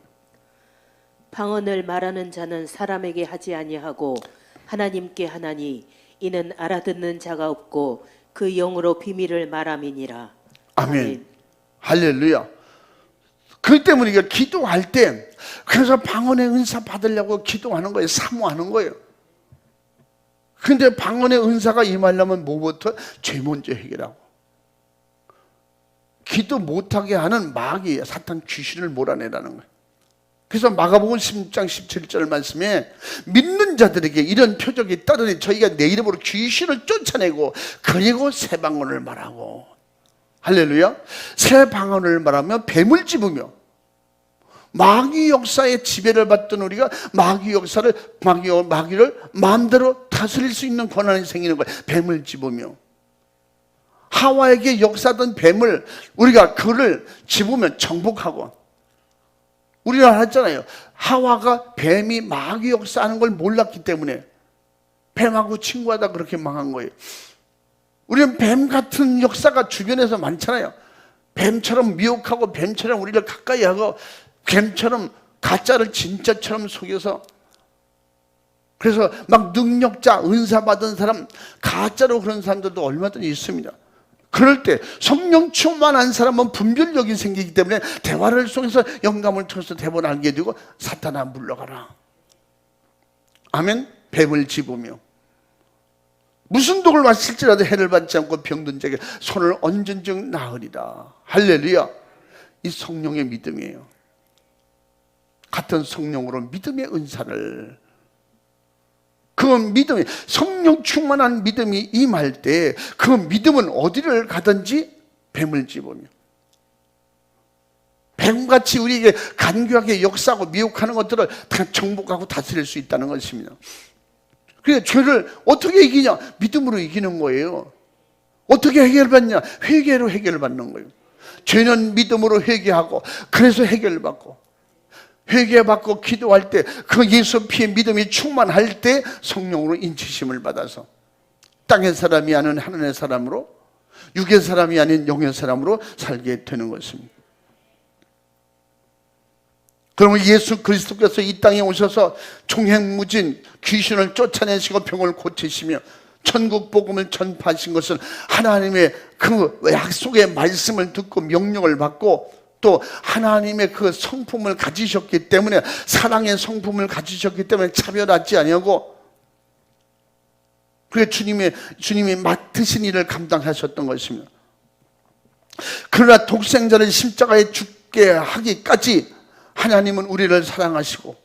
방언을 말하는 자는 사람에게 하지 아니하고 하나님께 하나니 이는 알아듣는 자가 없고 그 영으로 비밀을 말함이니라. 아멘. 할렐루야. 그렇기 때문에 우리가 기도할 때, 그래서 방언의 은사 받으려고 기도하는 거예요. 사모하는 거예요. 근데 방언의 은사가 임하려면 뭐부터? 죄 먼저 해결하고. 기도 못하게 하는 마귀예요. 사탄 귀신을 몰아내라는 거예요. 그래서 마가복음 16장 17절 말씀에 믿는 자들에게 이런 표적이 따르니 저희가 내 이름으로 귀신을 쫓아내고 그리고 새 방언을 말하고. 할렐루야. 새 방언을 말하며 뱀을 집으며. 마귀 역사의 지배를 받던 우리가 마귀를 마음대로 다스릴 수 있는 권한이 생기는 거예요. 뱀을 집으며. 하와에게 역사하던 뱀을 우리가 그를 집으면 정복하고. 우리가 했잖아요. 하와가 뱀이 마귀 역사하는 걸 몰랐기 때문에 뱀하고 친구하다 그렇게 망한 거예요. 우리는 뱀 같은 역사가 주변에서 많잖아요. 뱀처럼 미혹하고 뱀처럼 우리를 가까이 하고 뱀처럼 가짜를 진짜처럼 속여서, 그래서 막 능력자, 은사 받은 사람, 가짜로 그런 사람들도 얼마든지 있습니다. 그럴 때 성령 충만한 사람은 분별력이 생기기 때문에 대화를 통해서 영감을 통해서 대본을 알게 되고 사탄아 물러가라. 아멘. 뱀을 집으며 무슨 독을 마실지라도 해를 받지 않고 병든 자에게 손을 얹은 즉 나으리라. 할렐루야. 이 성령의 믿음이에요. 같은 성령으로 믿음의 은사를, 그 믿음이, 성령 충만한 믿음이 임할 때 그 믿음은 어디를 가든지 뱀을 집으며, 뱀같이 우리에게 간교하게 역사하고 미혹하는 것들을 다 정복하고 다스릴 수 있다는 것입니다. 그래서 죄를 어떻게 이기냐? 믿음으로 이기는 거예요. 어떻게 해결받냐? 회개로 해결받는 거예요. 죄는 믿음으로 회개하고, 그래서 해결받고, 회개받고 기도할 때 그 예수 피의 믿음이 충만할 때 성령으로 인치심을 받아서 땅의 사람이 아닌 하늘의 사람으로, 육의 사람이 아닌 영의 사람으로 살게 되는 것입니다. 그러면 예수 그리스도께서 이 땅에 오셔서 종횡무진 귀신을 쫓아내시고 병을 고치시며 천국 복음을 전파하신 것은 하나님의 그 약속의 말씀을 듣고 명령을 받고 또 하나님의 그 성품을 가지셨기 때문에, 사랑의 성품을 가지셨기 때문에 차별하지 아니하고, 그게 주님이 맡으신 일을 감당하셨던 것입니다. 그러나 독생자를 십자가에 죽게 하기까지 하나님은 우리를 사랑하시고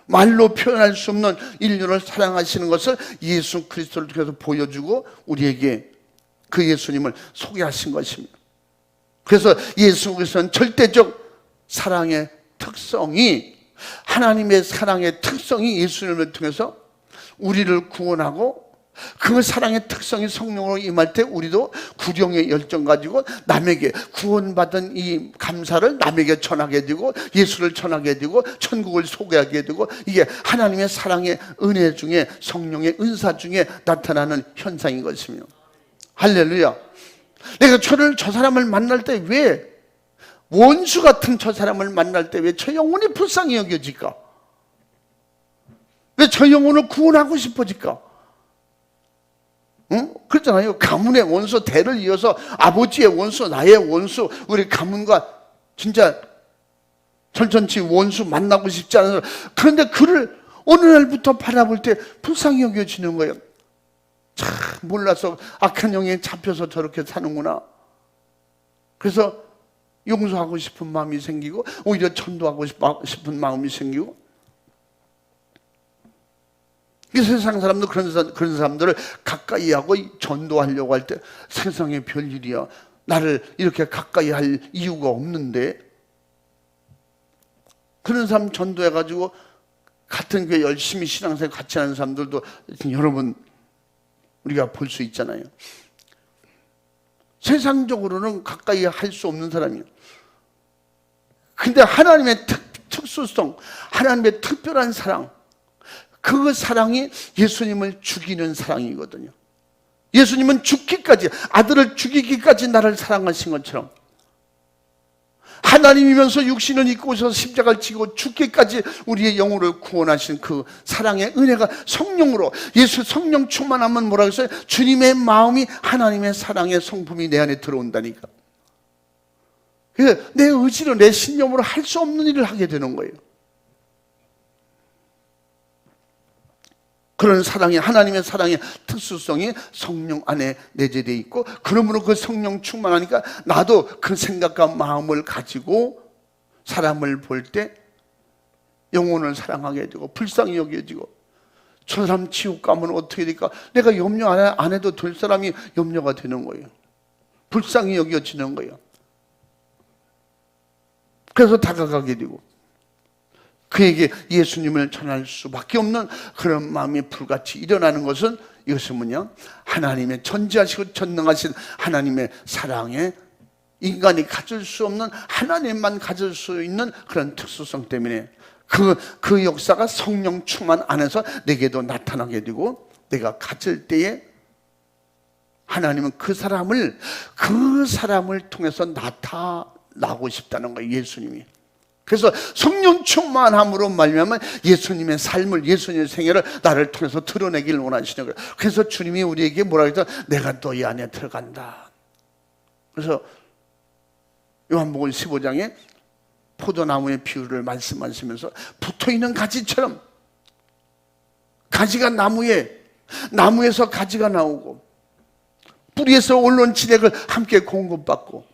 말로 표현할 수 없는 인류를 사랑하시는 것을 예수 그리스도를 통해서 보여주고 우리에게 그 예수님을 소개하신 것입니다. 그래서 예수 그리스도는 절대적 사랑의 특성이, 하나님의 사랑의 특성이 예수님을 통해서 우리를 구원하고, 그 사랑의 특성이 성령으로 임할 때 우리도 구령의 열정 가지고 남에게 구원받은 이 감사를 남에게 전하게 되고, 예수를 전하게 되고, 천국을 소개하게 되고, 이게 하나님의 사랑의 은혜 중에, 성령의 은사 중에 나타나는 현상인 것입니다. 할렐루야. 내가 저 사람을 만날 때 왜, 원수 같은 저 사람을 만날 때 왜 저 영혼이 불쌍히 여겨질까? 왜 저 영혼을 구원하고 싶어질까? 응? 그렇잖아요. 가문의 원수, 대를 이어서 아버지의 원수, 나의 원수, 우리 가문과 진짜 철천지 원수 만나고 싶지 않아서, 그런데 그를 어느 날부터 바라볼 때 불쌍히 여겨지는 거예요. 참 몰라서 악한 영에 잡혀서 저렇게 사는구나. 그래서 용서하고 싶은 마음이 생기고 오히려 전도하고 싶은 마음이 생기고, 이 세상 사람도 그런 사람들을 가까이 하고 전도하려고 할 때 세상에 별일이야, 나를 이렇게 가까이 할 이유가 없는데, 그런 사람 전도해가지고 같은 교회 열심히 신앙생활 같이 하는 사람들도 여러분 우리가 볼 수 있잖아요. 세상적으로는 가까이 할 수 없는 사람이에요. 근데 하나님의 특수성, 하나님의 특별한 사랑, 그 사랑이 예수님을 죽이는 사랑이거든요. 예수님은 죽기까지, 아들을 죽이기까지 나를 사랑하신 것처럼, 하나님이면서 육신을 입고 오셔서 십자가를 지고 죽기까지 우리의 영혼을 구원하신 그 사랑의 은혜가 성령으로, 예수 성령 충만하면 뭐라고 했어요? 주님의 마음이, 하나님의 사랑의 성품이 내 안에 들어온다니까. 그래서 내 의지로 내 신념으로 할 수 없는 일을 하게 되는 거예요. 그런 사랑이, 하나님의 사랑의 특수성이 성령 안에 내재되어 있고, 그러므로 그 성령 충만하니까 나도 그 생각과 마음을 가지고 사람을 볼 때 영혼을 사랑하게 되고 불쌍히 여겨지고, 저 사람 지옥 가면 어떻게 될까? 내가 염려 안 해도 될 사람이 염려가 되는 거예요. 불쌍히 여겨지는 거예요. 그래서 다가가게 되고 그에게 예수님을 전할 수밖에 없는 그런 마음이 불같이 일어나는 것은, 이것은 뭐냐? 하나님의 전지하시고 전능하신 하나님의 사랑에 인간이 가질 수 없는, 하나님만 가질 수 있는 그런 특수성 때문에 그 역사가 성령 충만 안에서 내게도 나타나게 되고, 내가 가질 때에 하나님은 그 사람을 통해서 나타나고 싶다는 거예요, 예수님이. 그래서 성령 충만함으로 말미암아 예수님의 삶을, 예수님의 생애를 나를 통해서 드러내기를 원하시는 거예요. 그래서 주님이 우리에게 뭐라 그랬죠? 내가 너희 안에 들어간다. 그래서 요한복음 15장에 포도나무의 비유를 말씀하시면서 붙어있는 가지처럼, 가지가 나무에서 가지가 나오고 뿌리에서 올라온 진액을 함께 공급받고,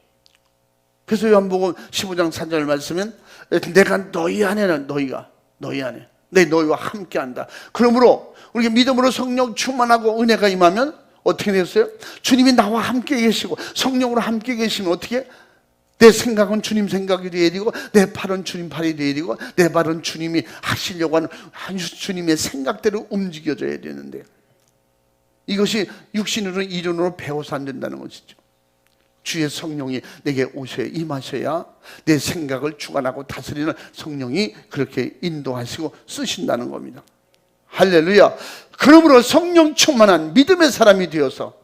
그래서 요한복음 15장 4절 말씀은 내가 너희 안에는, 너희 안에 너희와 함께한다. 그러므로 우리가 믿음으로 성령 충만하고 은혜가 임하면 어떻게 됐어요? 주님이 나와 함께 계시고 성령으로 함께 계시면 어떻게? 내 생각은 주님 생각이 되어야 되고, 내 발은 주님 발이 되어야 되고, 내 발은 주님이 하시려고 하는 주님의 생각대로 움직여져야 되는데, 이것이 육신으로 이론으로 배워서 안 된다는 것이죠. 주의 성령이 내게 오셔야, 임하셔야 내 생각을 주관하고 다스리는 성령이 그렇게 인도하시고 쓰신다는 겁니다. 할렐루야. 그러므로 성령 충만한 믿음의 사람이 되어서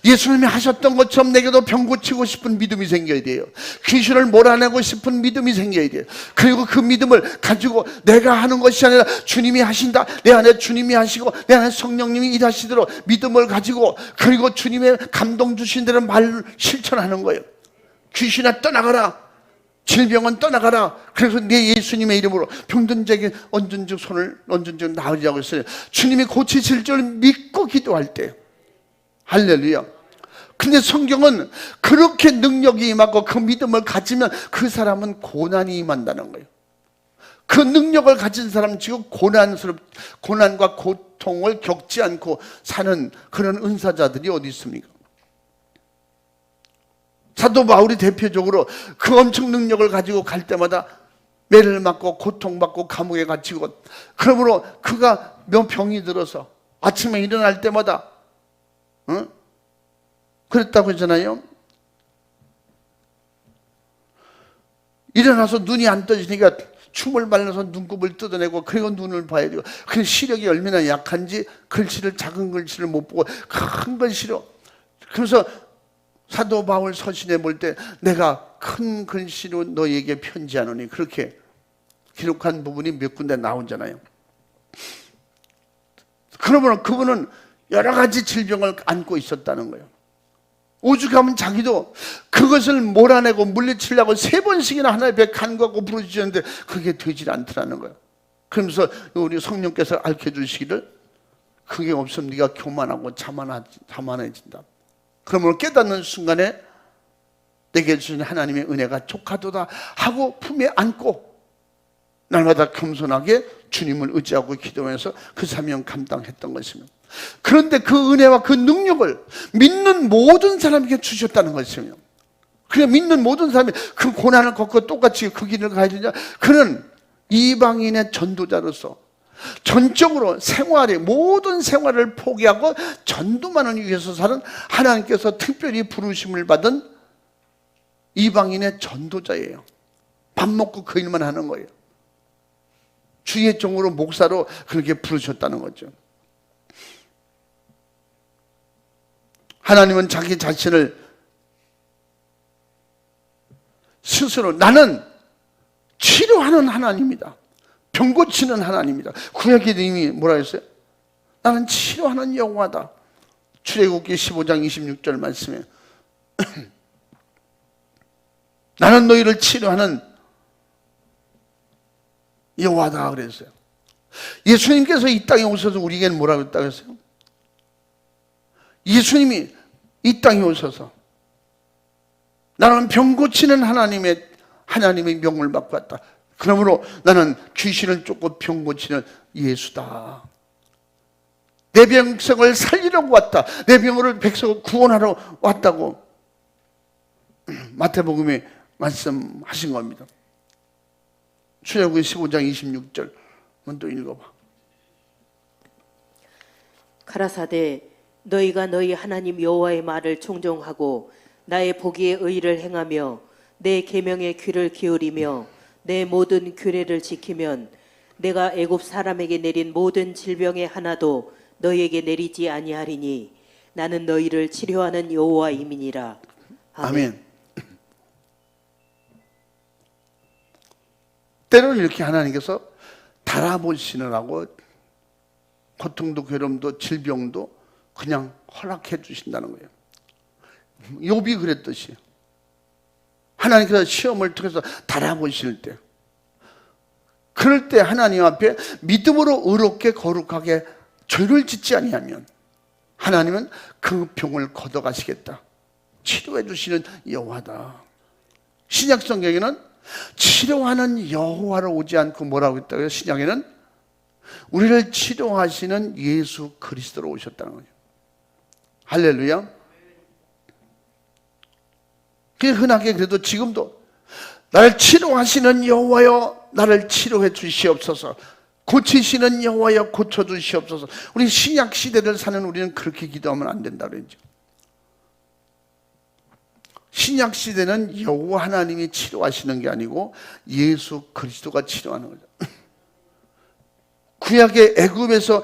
예수님이 하셨던 것처럼 내게도 병 고치고 싶은 믿음이 생겨야 돼요. 귀신을 몰아내고 싶은 믿음이 생겨야 돼요. 그리고 그 믿음을 가지고 내가 하는 것이 아니라 주님이 하신다, 내 안에 주님이 하시고 내 안에 성령님이 일하시도록 믿음을 가지고, 그리고 주님의 감동 주신 대로 말을 실천하는 거예요. 귀신아 떠나가라, 질병은 떠나가라. 그래서 내 예수님의 이름으로 병든 자에게 언전즉 손을 언전즉 나으리라고 했어요. 주님이 고치실 줄 믿고 기도할 때. 할렐루야. 근데 성경은 그렇게 능력이 임하고 그 믿음을 가지면 그 사람은 고난이 임한다는 거예요. 그 능력을 가진 사람, 지금 고난과 고통을 겪지 않고 사는 그런 은사자들이 어디 있습니까? 사도 바울이 대표적으로 그 엄청 능력을 가지고 갈 때마다 매를 맞고 고통받고 감옥에 갇히고, 그러므로 그가 병이 들어서 아침에 일어날 때마다 그랬다고 했잖아요. 일어나서 눈이 안 떠지니까 춤을 발라서 눈곱을 뜯어내고, 그리고 눈을 봐야 되고, 그 시력이 얼마나 약한지 작은 글씨를 못 보고 큰 글씨로. 그래서 사도 바울 서신에 볼 때 내가 큰 글씨로 너에게 편지하노니, 그렇게 기록한 부분이 몇 군데 나오잖아요. 그러면 그분은 여러 가지 질병을 안고 있었다는 거예요. 오죽하면 자기도 그것을 몰아내고 물리치려고 3번씩이나 하나님 앞에 간구하고 부르짖었는데 그게 되질 않더라는 거예요. 그러면서 우리 성령께서 알려주시기를, 그게 없으면 네가 교만하고 자만해진다. 그러므로 깨닫는 순간에 내게 주신 하나님의 은혜가 족하도다 하고 품에 안고 날마다 겸손하게 주님을 의지하고 기도하면서 그 사명 감당했던 것입니다. 그런데 그 은혜와 그 능력을 믿는 모든 사람에게 주셨다는 것이며, 그냥 믿는 모든 사람이 그 고난을 겪고 똑같이 그 길을 가야 되냐? 그는 이방인의 전도자로서 전적으로 모든 생활을 포기하고 전도만을 위해서 사는, 하나님께서 특별히 부르심을 받은 이방인의 전도자예요. 밥 먹고 그 일만 하는 거예요. 주의 종으로, 목사로 그렇게 부르셨다는 거죠. 하나님은 자기 자신을 스스로 나는 치료하는 하나님이다, 병 고치는 하나님이다. 구약에 이미 뭐라 했어요? 나는 치료하는 여호와다. 출애굽기 15장 26절 말씀에 나는 나는 너희를 치료하는 여호와다 그랬어요. 예수님께서 이 땅에 오셔서 우리에게는 뭐라고 했다고 했어요? 예수님이 이 땅에 오셔서 나는 병 고치는 하나님의 명을 받고 왔다. 그러므로 나는 귀신을 쫓고 병 고치는 예수다. 내 백성을 살리려고 왔다. 내 백성을 구원하러 왔다고 마태복음에 말씀하신 겁니다. 출애굽기 15장 26절 한번 또 읽어봐. 가라사대 너희가 너희 하나님 여호와의 말을 청종하고 나의 보기에 의를 행하며 내 계명에 귀를 기울이며 내 모든 규례를 지키면 내가 애굽 사람에게 내린 모든 질병의 하나도 너희에게 내리지 아니하리니 나는 너희를 치료하는 여호와임이니라. 아멘. 때로는 이렇게 하나님께서 달아보시느라고 고통도 괴로움도 질병도 그냥 허락해 주신다는 거예요. 욥이 그랬듯이 하나님께서 시험을 통해서 달아보실 때, 그럴 때 하나님 앞에 믿음으로 의롭게 거룩하게 죄를 짓지 아니하면 하나님은 그 병을 걷어가시겠다. 치료해 주시는 여호와다. 신약 성경에는 치료하는 여호와로 오지 않고 뭐라고 했다고요? 신약에는 우리를 치료하시는 예수 그리스도로 오셨다는 거예요. 할렐루야. 흔하게 그래도 지금도 나를 치료하시는 여호와여 나를 치료해 주시옵소서, 고치시는 여호와여 고쳐 주시옵소서. 우리 신약 시대를 사는 우리는 그렇게 기도하면 안 된다 그랬죠. 신약 시대는 여호와 하나님이 치료하시는 게 아니고 예수 그리스도가 치료하는 거죠. 구약의 애굽에서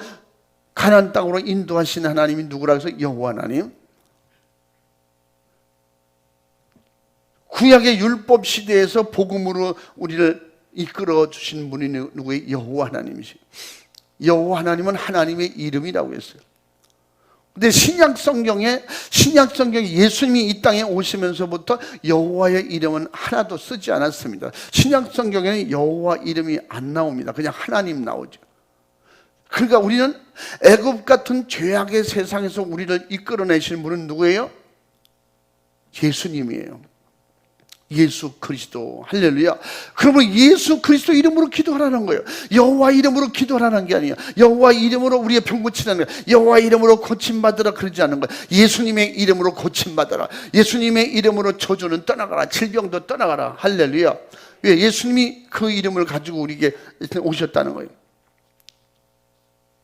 가나안 땅으로 인도하신 하나님이 누구라고 해서 여호와 하나님. 구약의 율법 시대에서 복음으로 우리를 이끌어 주신 분이 누구예요? 여호와 하나님이시죠. 여호와 하나님은 하나님의 이름이라고 했어요. 근데 신약 성경에 예수님이 이 땅에 오시면서부터 여호와의 이름은 하나도 쓰지 않았습니다. 신약 성경에는 여호와 이름이 안 나옵니다. 그냥 하나님 나오죠. 그러니까 우리는 애굽 같은 죄악의 세상에서 우리를 이끌어내시는 분은 누구예요? 예수님이에요. 예수 그리스도. 할렐루야. 그러면 예수 그리스도 이름으로 기도하라는 거예요. 여호와 이름으로 기도하라는 게 아니에요. 여호와 이름으로 우리의 병 고치라는 거예요. 여호와 이름으로 고침받으라 그러지 않는 거예요. 예수님의 이름으로 고침받아라. 예수님의 이름으로 저주는 떠나가라. 질병도 떠나가라. 할렐루야. 왜? 예수님이 그 이름을 가지고 우리에게 오셨다는 거예요.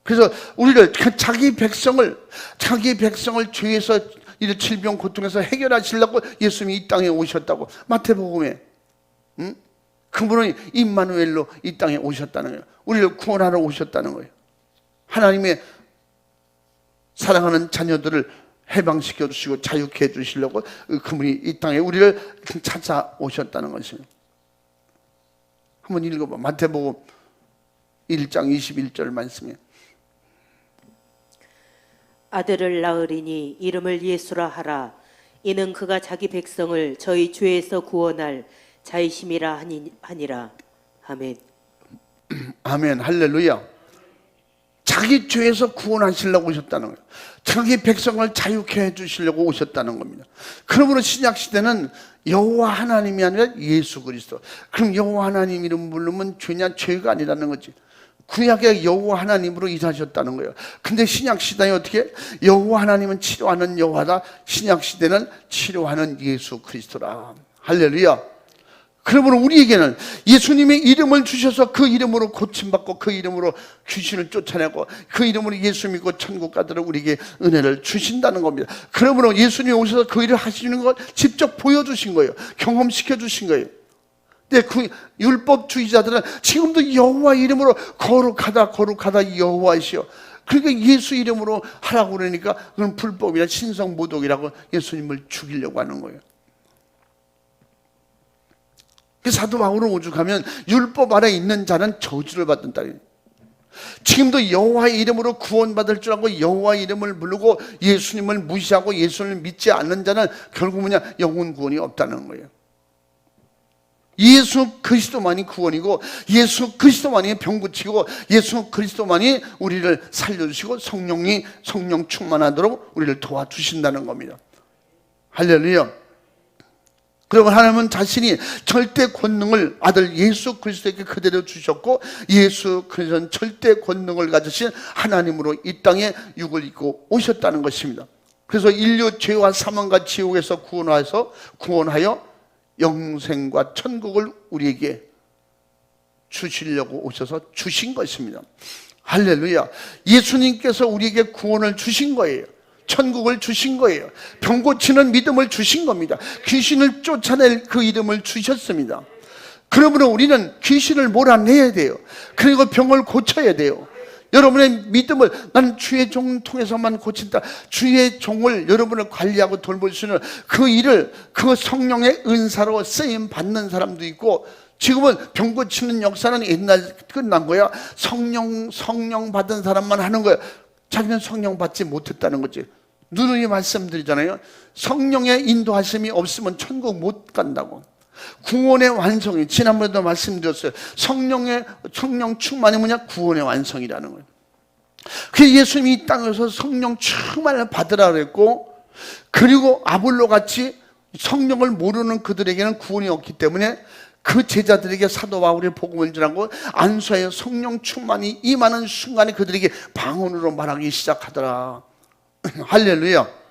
그래서 우리를 자기 백성을 죄에서 이 질병 고통에서 해결하시려고 예수님이 이 땅에 오셨다고 마태복음에 그분은 임마누엘로 이 땅에 오셨다는 거예요. 우리를 구원하러 오셨다는 거예요. 하나님의 사랑하는 자녀들을 해방시켜 주시고 자유케 해 주시려고 그분이 이 땅에 우리를 찾아오셨다는 것입니다. 한번 읽어봐. 마태복음 1장 21절 말씀에 아들을 낳으리니 이름을 예수라 하라. 이는 그가 자기 백성을 저희 죄에서 구원할 자이심이라 하니라. 아멘. 아멘. 할렐루야. 자기 죄에서 구원하시려고 오셨다는 거예요. 자기 백성을 자유케 해주시려고 오셨다는 겁니다. 그러므로 신약 시대는 여호와 하나님이 아니라 예수 그리스도. 그럼 여호와 하나님 이름 부르면 죄냐? 죄가 아니라는 거지. 구약의 여호와 하나님으로 일하셨다는 거예요. 근데 신약 시대에 어떻게? 여호와 하나님은 치료하는 여호와다. 신약 시대는 치료하는 예수 그리스도라. 할렐루야. 그러므로 우리에게는 예수님의 이름을 주셔서 그 이름으로 고침받고 그 이름으로 귀신을 쫓아내고 그 이름으로 예수 믿고 천국 가도록 우리에게 은혜를 주신다는 겁니다. 그러므로 예수님이 오셔서 그 일을 하시는 걸 직접 보여주신 거예요. 경험시켜 주신 거예요. 근데 그 율법주의자들은 지금도 여호와 이름으로 거룩하다 여호와이시여. 그러니까 예수 이름으로 하라고 그러니까 그건 불법이라 신성모독이라고 예수님을 죽이려고 하는 거예요. 사도 바울은 오죽하면 율법 아래 있는 자는 저주를 받는다. 지금도 여호와의 이름으로 구원받을 줄 알고 여호와의 이름을 부르고 예수님을 무시하고 예수님을 믿지 않는 자는 결국 뭐냐? 영혼 구원이 없다는 거예요. 예수 그리스도만이 구원이고 예수 그리스도만이 병 고치고 예수 그리스도만이 우리를 살려주시고 성령 충만하도록 우리를 도와주신다는 겁니다. 할렐루야. 그리고 하나님은 자신이 절대 권능을 아들 예수 그리스도에게 그대로 주셨고 예수 그리스도는 절대 권능을 가지신 하나님으로 이 땅에 육을 입고 오셨다는 것입니다. 그래서 인류 죄와 사망과 지옥에서 구원하여 영생과 천국을 우리에게 주시려고 오셔서 주신 것입니다. 할렐루야. 예수님께서 우리에게 구원을 주신 거예요. 천국을 주신 거예요. 병 고치는 믿음을 주신 겁니다. 귀신을 쫓아낼 그 이름을 주셨습니다. 그러므로 우리는 귀신을 몰아내야 돼요. 그리고 병을 고쳐야 돼요. 여러분의 믿음을 나는 주의 종 통해서만 고친다. 주의 종을 여러분을 관리하고 돌볼 수 있는 그 일을 그 성령의 은사로 쓰임 받는 사람도 있고, 지금은 병 고치는 역사는 옛날 끝난 거야. 성령 받은 사람만 하는 거야. 자기는 성령 받지 못했다는 거지. 누누이 말씀드리잖아요. 성령의 인도하심이 없으면 천국 못 간다고. 구원의 완성이, 지난번에도 말씀드렸어요. 성령 충만이 뭐냐? 구원의 완성이라는 거예요. 그래서 예수님이 이 땅에서 성령 충만을 받으라 그랬고, 그리고 아볼로 같이 성령을 모르는 그들에게는 구원이 없기 때문에 그 제자들에게 사도 바울이 복음을 전하고 안수하여 성령 충만이 임하는 순간에 그들에게 방언으로 말하기 시작하더라. 할렐루야.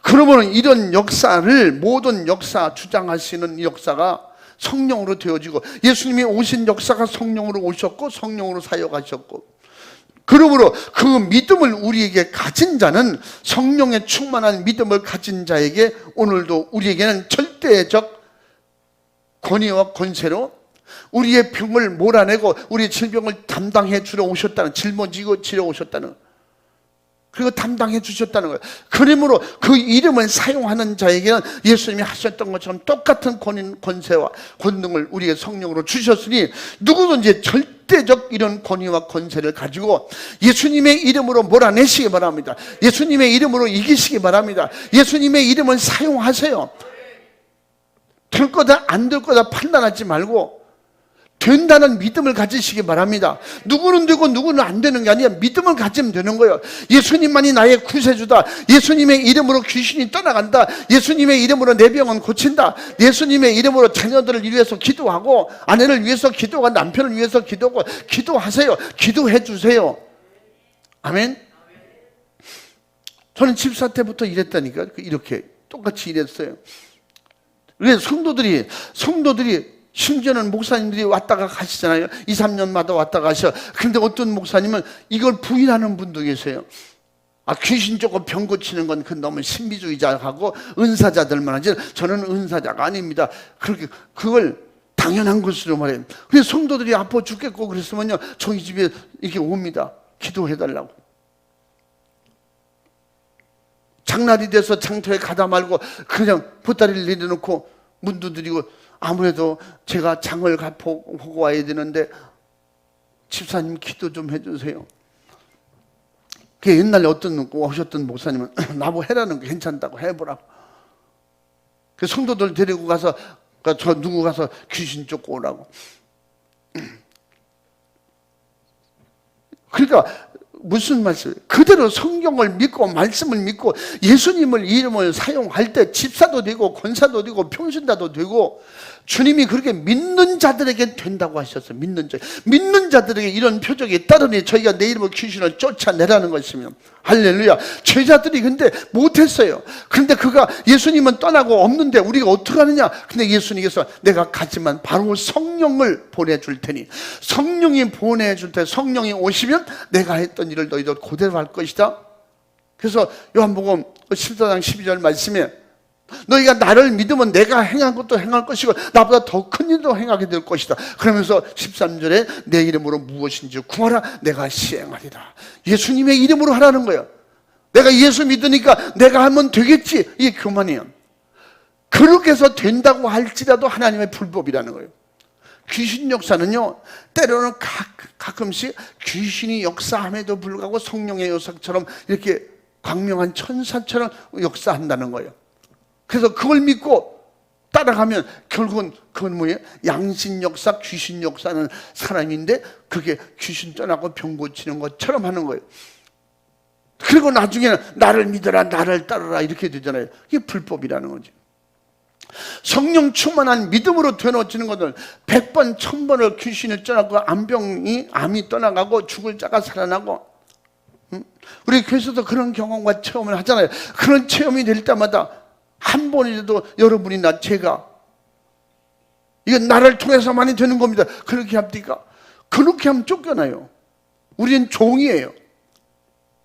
그러면 이런 역사를, 모든 역사 주장하시는 이 역사가 성령으로 되어지고, 예수님이 오신 역사가 성령으로 오셨고 성령으로 사역하셨고, 그러므로 그 믿음을 우리에게 가진 자는, 성령의 충만한 믿음을 가진 자에게 오늘도 우리에게는 절대적 권위와 권세로 우리의 병을 몰아내고 우리의 질병을 담당해 주러 오셨다는, 짊어지고 지러 오셨다는, 그리고 담당해 주셨다는 거예요. 그러므로 그 이름을 사용하는 자에게는 예수님이 하셨던 것처럼 똑같은 권세와 권능을 우리의 성령으로 주셨으니, 누구든지 절대적 이런 권위와 권세를 가지고 예수님의 이름으로 몰아내시기 바랍니다. 예수님의 이름으로 이기시기 바랍니다. 예수님의 이름을 사용하세요. 될 거다 안 될 거다 판단하지 말고 된다는 믿음을 가지시기 바랍니다. 누구는 되고 누구는 안 되는 게 아니라 믿음을 가지면 되는 거예요. 예수님만이 나의 구세주다. 예수님의 이름으로 귀신이 떠나간다. 예수님의 이름으로 내 병은 고친다. 예수님의 이름으로 자녀들을 위해서 기도하고, 아내를 위해서 기도하고, 남편을 위해서 기도하고, 기도하세요. 기도해 주세요. 아멘. 저는 집사 때부터 이랬다니까. 이렇게 똑같이 이랬어요. 왜? 성도들이 심지어는 목사님들이 왔다가 가시잖아요. 2, 3년마다 왔다 가셔. 그런데 어떤 목사님은 이걸 부인하는 분도 계세요. 귀신 쫓고 병 고치는 건 그 너무 신비주의자하고 은사자들만 하지, 저는 은사자가 아닙니다. 그걸 당연한 것으로 말해요. 그래서 성도들이 아파 죽겠고 그랬으면요, 저희 집에 이렇게 옵니다. 기도해달라고. 장날이 돼서 장터에 가다 말고 그냥 보따리를 내려놓고 문 두드리고, 아무래도 제가 장을 보고 와야 되는데 집사님 기도 좀 해주세요. 그 옛날에 오셨던 목사님은 나보고 해라는 게 괜찮다고 해보라고. 그 성도들 데리고 가서 저 누구 가서 귀신 쫓고 오라고. 그러니까 무슨 말씀이에요? 그대로 성경을 믿고 말씀을 믿고 예수님을 이름을 사용할 때 집사도 되고 권사도 되고 평신자도 되고, 주님이 그렇게 믿는 자들에게 된다고 하셨어요. 믿는 자들에게 이런 표적이 따르니 저희가 내 이름으로 귀신을 쫓아내라는 것이며, 할렐루야. 제자들이 근데 못했어요. 그런데 그가 예수님은 떠나고 없는데 우리가 어떻게 하느냐? 근데 예수님께서 내가 가지만 바로 성령을 보내줄 테니, 성령이 보내줄 때 성령이 오시면 내가 했던 일을 너희도 그대로 할 것이다. 그래서 요한복음 14장 12절 말씀에 너희가 나를 믿으면 내가 행한 것도 행할 것이고 나보다 더 큰 일도 행하게 될 것이다. 그러면서 13절에 내 이름으로 무엇인지 구하라 내가 시행하리라. 예수님의 이름으로 하라는 거예요. 내가 예수 믿으니까 내가 하면 되겠지, 이게 교만이에요. 그렇게 해서 된다고 할지라도 하나님의 불법이라는 거예요. 귀신 역사는요, 때로는 가끔씩 귀신이 역사함에도 불구하고 성령의 역사처럼 이렇게 광명한 천사처럼 역사한다는 거예요. 그래서 그걸 믿고 따라가면 결국은 그건 뭐예요? 양신 역사, 귀신 역사는 사람인데 그게 귀신 떠나고 병 고치는 것처럼 하는 거예요. 그리고 나중에는 나를 믿어라, 나를 따르라 이렇게 되잖아요. 이게 불법이라는 거지. 성령 충만한 믿음으로 되어지는 것들 100번, 1000번을 귀신을 떠나고 암이 떠나가고 죽을 자가 살아나고, 우리 교회에서도 그런 경험과 체험을 하잖아요. 그런 체험이 될 때마다 한 번이라도 여러분이나 제가 이건 나를 통해서만이 되는 겁니다. 그렇게 합니까? 그렇게 하면 쫓겨나요. 우리는 종이에요.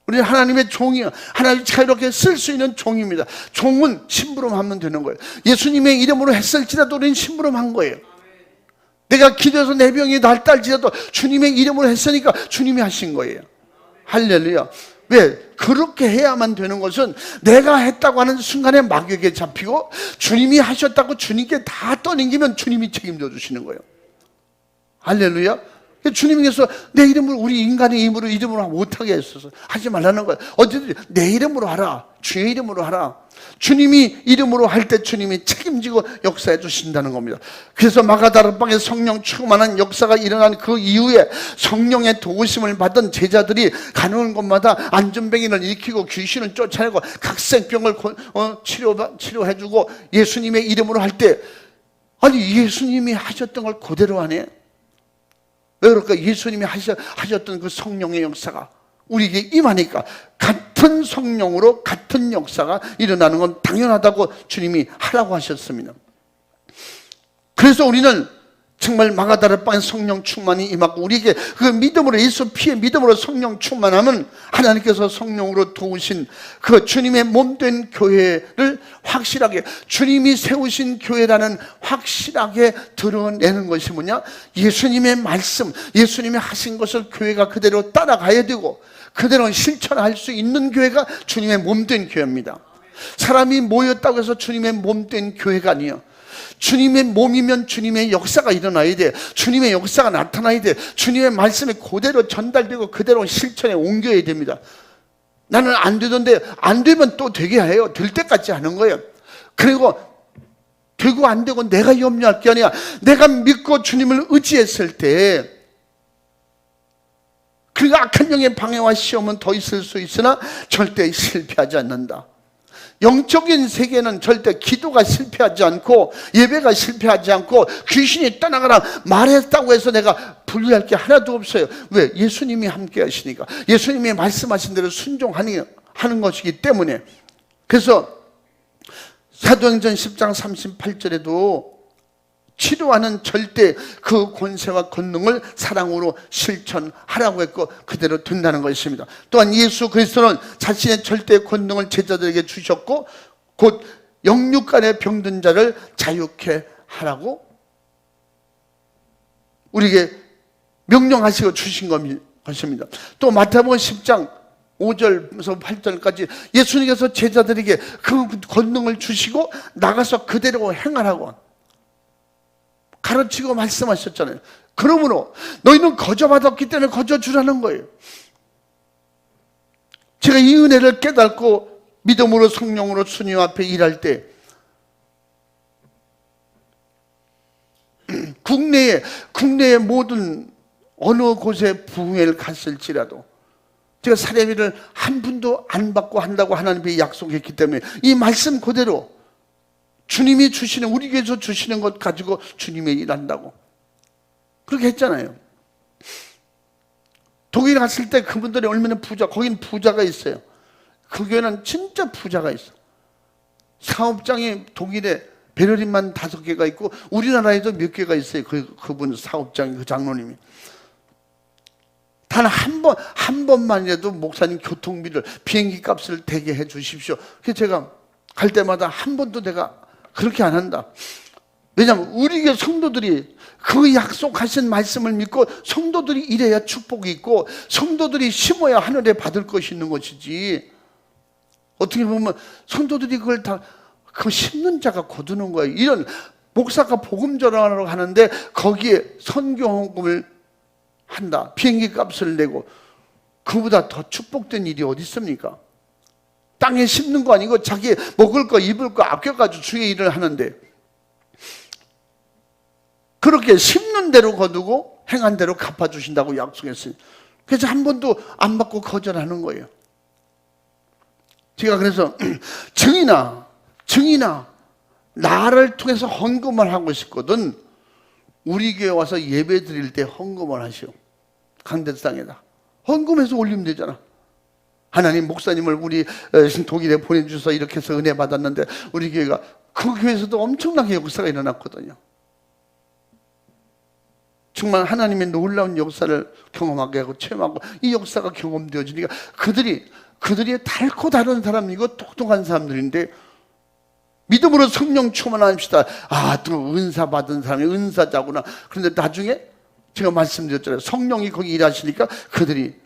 우리는 하나님의 종이에요. 하나님이 자유롭게 쓸 수 있는 종입니다. 종은 심부름하면 되는 거예요. 예수님의 이름으로 했을지라도 우리는 심부름한 거예요. 내가 기도해서 내 병이 낫달지라도 주님의 이름으로 했으니까 주님이 하신 거예요. 할렐루야. 왜? 그렇게 해야만 되는 것은 내가 했다고 하는 순간에 마귀에게 잡히고 주님이 하셨다고 주님께 다 떠넘기면 주님이 책임져 주시는 거예요. 할렐루야. 주님께서 내 이름으로, 우리 인간의 이름으로 못하게 했어서 하지 말라는 거예요. 어쨌든 내 이름으로 하라, 주의 이름으로 하라. 주님이 이름으로 할 때 주님이 책임지고 역사해 주신다는 겁니다. 그래서 마가다락방에 성령 충만한 역사가 일어난 그 이후에 성령의 도우심을 받은 제자들이 가는 곳마다 안전병인을 일으키고 귀신을 쫓아내고 각색병을 치료해주고 예수님의 이름으로 할 때, 아니 예수님이 하셨던 걸 그대로 하네. 왜 그럴까? 예수님이 하셨던 그 성령의 역사가 우리에게 임하니까 같은 성령으로 같은 역사가 일어나는 건 당연하다고 주님이 하라고 하셨습니다. 그래서 우리는 정말 마가다락방에 성령 충만이 임하고 우리에게 그 믿음으로, 예수 피의 믿음으로 성령 충만하면 하나님께서 성령으로 도우신 그 주님의 몸된 교회를 확실하게, 주님이 세우신 교회라는 확실하게 드러내는 것이 뭐냐? 예수님의 말씀, 예수님이 하신 것을 교회가 그대로 따라가야 되고 그대로 실천할 수 있는 교회가 주님의 몸된 교회입니다. 사람이 모였다고 해서 주님의 몸된 교회가 아니에요. 주님의 몸이면 주님의 역사가 일어나야 돼. 주님의 역사가 나타나야 돼. 주님의 말씀이 그대로 전달되고 그대로 실천에 옮겨야 됩니다. 나는 안 되던데 안 되면 또 되게 해요. 될 때까지 하는 거예요. 그리고 되고 안 되고 내가 염려할 게 아니라 내가 믿고 주님을 의지했을 때 그 악한 영의 방해와 시험은 더 있을 수 있으나 절대 실패하지 않는다. 영적인 세계는 절대 기도가 실패하지 않고 예배가 실패하지 않고 귀신이 떠나가라 말했다고 해서 내가 불리할 게 하나도 없어요. 왜? 예수님이 함께 하시니까, 예수님이 말씀하신 대로 순종하는 것이기 때문에. 그래서 사도행전 10장 38절에도 치료하는 절대 그 권세와 권능을 사랑으로 실천하라고 했고 그대로 된다는 것입니다. 또한 예수 그리스도는 자신의 절대 권능을 제자들에게 주셨고 곧 영육간의 병든 자를 자유케 하라고 우리에게 명령하시고 주신 것입니다. 또 마태복음 10장 5절에서 8절까지 예수님께서 제자들에게 그 권능을 주시고 나가서 그대로 행하라고 가르치고 말씀하셨잖아요. 그러므로 너희는 거저받았기 때문에 거저주라는 거예요. 제가 이 은혜를 깨닫고 믿음으로 성령으로 주님 앞에 일할 때 국내의 모든 어느 곳에 부흥회를 갔을지라도 제가 사례비를 한 푼도 안 받고 한다고 하나님이 약속했기 때문에 이 말씀 그대로 주님이 주시는, 우리 교회에서 주시는 것 가지고 주님의 일한다고 그렇게 했잖아요. 독일에 갔을 때 그분들이 얼마나 거긴 부자가 있어요. 그 교회는 진짜 부자가 있어. 사업장이 독일에 베를린만 5개가 있고 우리나라에도 몇 개가 있어요. 그분 사업장, 그 장로님이. 단 한 번만이라도 목사님 교통비를, 비행기 값을 대게 해 주십시오. 그래서 제가 갈 때마다 한 번도 내가 그렇게 안 한다. 왜냐하면 우리 교회 성도들이 그 약속하신 말씀을 믿고 성도들이 일해야 축복이 있고 성도들이 심어야 하늘에 받을 것이 있는 것이지. 어떻게 보면 성도들이 그걸 다 그 심는 자가 거두는 거예요. 이런 목사가 복음 전하러 가는데 거기에 선교헌금을 한다. 비행기 값을 내고 그보다 더 축복된 일이 어디 있습니까? 땅에 심는 거 아니고 자기 먹을 거 입을 거 아껴가지고 주의 일을 하는데 그렇게 심는 대로 거두고 행한 대로 갚아주신다고 약속했어요. 그래서 한 번도 안 받고 거절하는 거예요. 제가 그래서 증인아 나를 통해서 헌금을 하고 싶거든 우리 교회 와서 예배 드릴 때 헌금을 하시오. 강대상에다 헌금해서 올리면 되잖아. 하나님 목사님을 우리 독일에 보내주셔서 이렇게 해서 은혜 받았는데 우리 교회가 그 교회에서도 엄청나게 역사가 일어났거든요. 정말 하나님의 놀라운 역사를 경험하게 하고 체험하고 이 역사가 경험되어지니까 그들이 달고 다른 사람이고 똑똑한 사람들인데 믿음으로 성령 충만합시다. 또 은사 받은 사람이 은사자구나. 그런데 나중에 제가 말씀드렸잖아요. 성령이 거기 일하시니까 그들이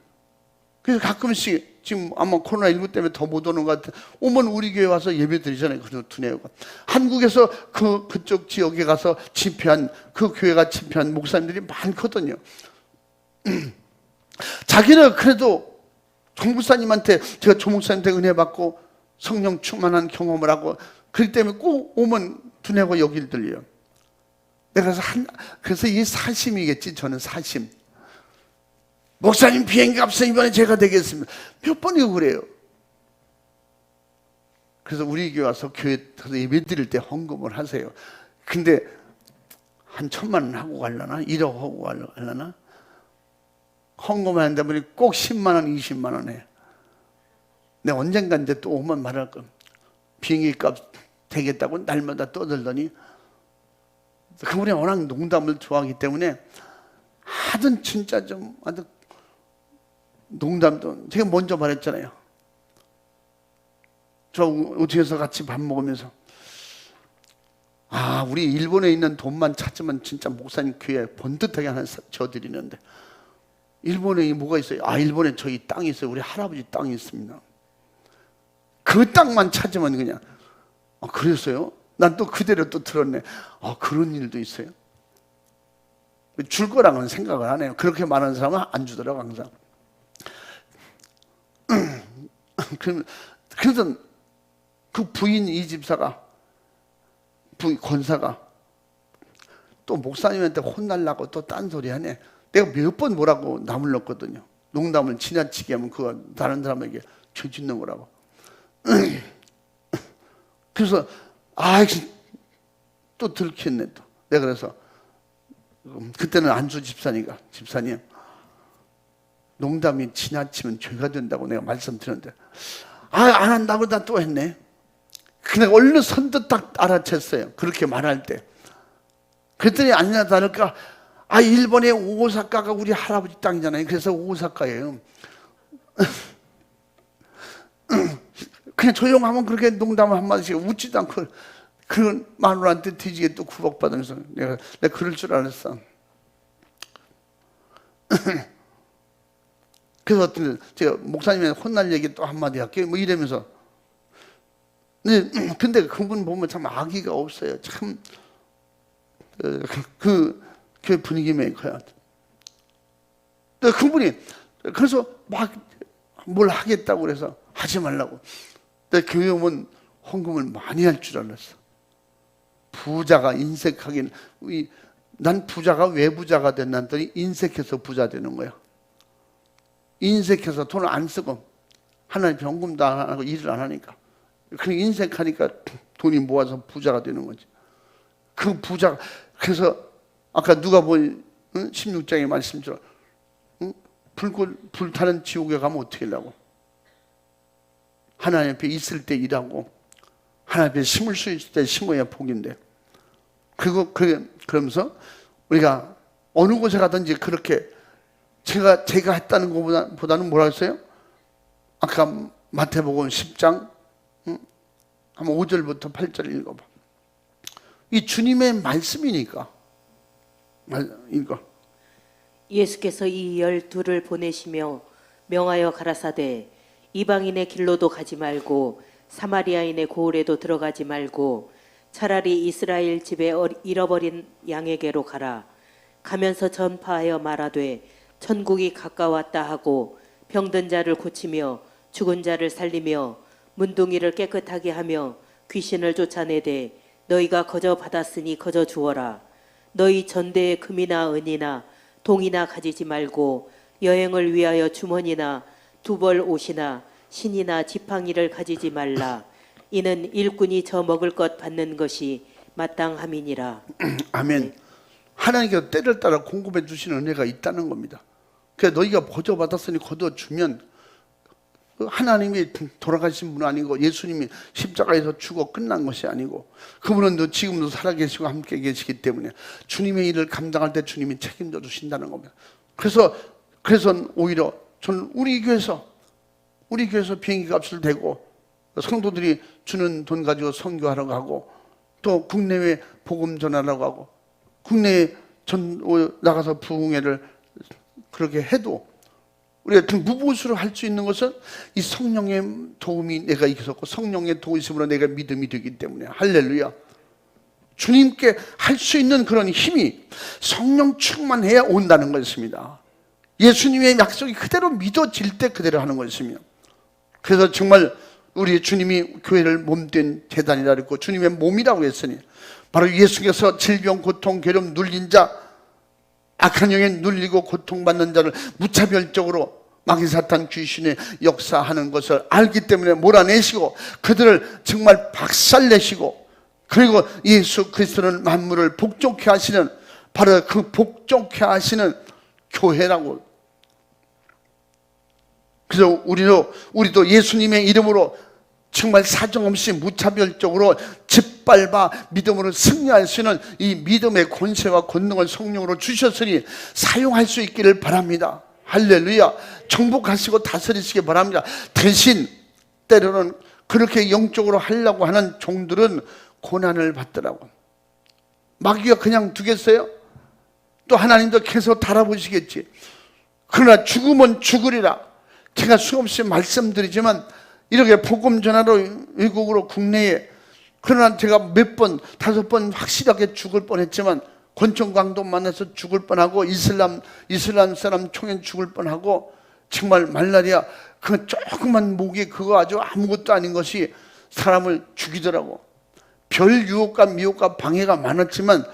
그래서 가끔씩 지금 아마 코로나19 때문에 더 못 오는 것 같아요. 오면 우리 교회 와서 예배 드리잖아요. 그 두뇌가 한국에서 그쪽 지역에 가서 집회한 그 교회가 집회한 목사님들이 많거든요. 자기는 그래도 정목사님한테 제가 조목사님한테 은혜 받고 성령 충만한 경험을 하고 그렇기 때문에 꼭 오면 두뇌가 여길 들려요. 내가 그래서 이게 사심이겠지. 저는 사심. 목사님 비행기 값은 이번에 제가 되겠습니다. 몇 번이고 그래요. 그래서 우리 교회 와서 교회 가서 예배 드릴 때 헌금을 하세요. 근데 한 1,000만 원 하고 가려나? 1억 하고 가려나? 헌금을 하는데 보니 꼭 10만 원, 20만 원 해요. 내가 언젠가 이제 또 오면 말할 거. 비행기 값 되겠다고 날마다 떠들더니 그분이 워낙 농담을 좋아하기 때문에 하여튼 진짜 좀 아주 농담도 제가 먼저 말했잖아요. 저 우체에서 같이 밥 먹으면서 우리 일본에 있는 돈만 찾으면 진짜 목사님 교회 번듯하게 하나 져드리는데 일본에 뭐가 있어요? 일본에 저희 땅이 있어요. 우리 할아버지 땅이 있습니다. 그 땅만 찾으면 그냥 그랬어요? 난 또 그대로 또 들었네. 그런 일도 있어요? 줄 거랑은 생각을 안 해요. 그렇게 말하는 사람은 안 주더라고 항상. 그래서 그 부인 이 집사가 권사가 또 목사님한테 혼날라고 또 딴소리 하네. 내가 몇 번 뭐라고 남을 넣었거든요. 농담을 지나치게 하면 그거 다른 사람에게 죄 짓는 거라고. 그래서 또 들켰네 또. 내가 그래서 그때는 안수 집사님 농담이 지나치면 죄가 된다고 내가 말씀드렸는데 안 한다고 나 또 했네. 그냥 얼른 선뜻 딱 알아챘어요. 그렇게 말할 때. 그랬더니 아니나 다를까 일본의 오사카가 우리 할아버지 땅이잖아요. 그래서 오사카예요. 그냥 조용하면 그렇게 농담을 한마디씩 웃지도 않고 그 마누라한테 뒤지게 또 구박받으면서 내가 그럴 줄 알았어. 그래서 어떤 제가 목사님한테 혼날 얘기 또 한마디 할게요. 뭐 이러면서 근데 그분 보면 참 악의가 없어요. 참 그 교회 분위기 메이커야. 그분이 그래서 막 뭘 하겠다고 그래서 하지 말라고. 근데 교회 오면 헌금을 많이 할 줄 알았어. 부자가 인색하긴 난 부자가 왜 부자가 됐나더니 인색해서 부자 되는 거야. 인색해서 돈을 안 쓰고 하나님 헌금도 안 하고 일을 안 하니까 그 인색하니까 돈이 모아서 부자가 되는 거지. 그 부자 그래서 아까 누가 본 16장의 말씀처럼 불타는 지옥에 가면 어떻게 하려고? 하나님 앞에 있을 때 일하고 하나님 앞에 심을 수 있을 때 심어야 복인데 그러면서 우리가 어느 곳에 가든지 그렇게 제가 했다는 것보다는 뭐라 했어요? 아까 마태복음 10장 한번 5절부터 8절 읽어봐. 이 주님의 말씀이니까 읽어. 예수께서 이 12를 보내시며 명하여 가라사대 이방인의 길로도 가지 말고 사마리아인의 고을에도 들어가지 말고 차라리 이스라엘 집에 잃어버린 양에게로 가라. 가면서 전파하여 말하되 천국이 가까웠다 하고 병든 자를 고치며 죽은 자를 살리며 문둥이를 깨끗하게 하며 귀신을 쫓아내되 너희가 거저 받았으니 거저 주어라. 너희 전대에 금이나 은이나 동이나 가지지 말고 여행을 위하여 주머니나 두벌 옷이나 신이나 지팡이를 가지지 말라. 이는 일꾼이 저 먹을 것 받는 것이 마땅함이니라. 아멘. 하나님께서 때를 따라 공급해 주시는 은혜가 있다는 겁니다. 그래서 너희가 보조 받았으니 거둬 주면, 하나님이 돌아가신 분 아니고 예수님이 십자가에서 죽어 끝난 것이 아니고, 그분은 지금도 살아계시고 함께 계시기 때문에 주님의 일을 감당할 때 주님이 책임져 주신다는 겁니다. 그래서 오히려 저는 우리 교회에서 비행기 값을 대고 성도들이 주는 돈 가지고 선교하라고 하고, 또 국내외 복음 전하라고 하고, 국내에 나가서 부흥회를 그렇게 해도 우리가 무보수로 할 수 있는 것은 이 성령의 도움이 내가 있었고 성령의 도우심으로 내가 믿음이 되기 때문에, 할렐루야. 주님께 할 수 있는 그런 힘이 성령 충만해야 온다는 것입니다. 예수님의 약속이 그대로 믿어질 때 그대로 하는 것입니다. 그래서 정말 우리 주님이 교회를 몸된 재단이라 그랬고 주님의 몸이라고 했으니, 바로 예수께서 질병, 고통, 괴로움, 눌린 자, 악한 영에 눌리고 고통받는 자를 무차별적으로 마귀 사탄 귀신의 역사하는 것을 알기 때문에 몰아내시고 그들을 정말 박살내시고, 그리고 예수 그리스도는 만물을 복종케 하시는, 바로 그 복종케 하시는 교회라고. 그래서 우리도 예수님의 이름으로 정말 사정없이 무차별적으로 짓밟아 믿음으로 승리할 수 있는 이 믿음의 권세와 권능을 성령으로 주셨으니 사용할 수 있기를 바랍니다. 할렐루야. 정복하시고 다스리시기 바랍니다. 대신 때로는 그렇게 영적으로 하려고 하는 종들은 고난을 받더라고. 마귀가 그냥 두겠어요? 또 하나님도 계속 달아보시겠지. 그러나 죽으면 죽으리라. 제가 수없이 말씀드리지만 이렇게 복음 전하러 외국으로 국내에, 그러나 제가 몇 번, 5번 확실하게 죽을 뻔했지만, 권총 강도 만나서 죽을 뻔하고, 이슬람 사람 총에 죽을 뻔하고, 정말 말라리아 그 조그만 목이 그거 아주 아무것도 아닌 것이 사람을 죽이더라고. 별 유혹과 미혹과 방해가 많았지만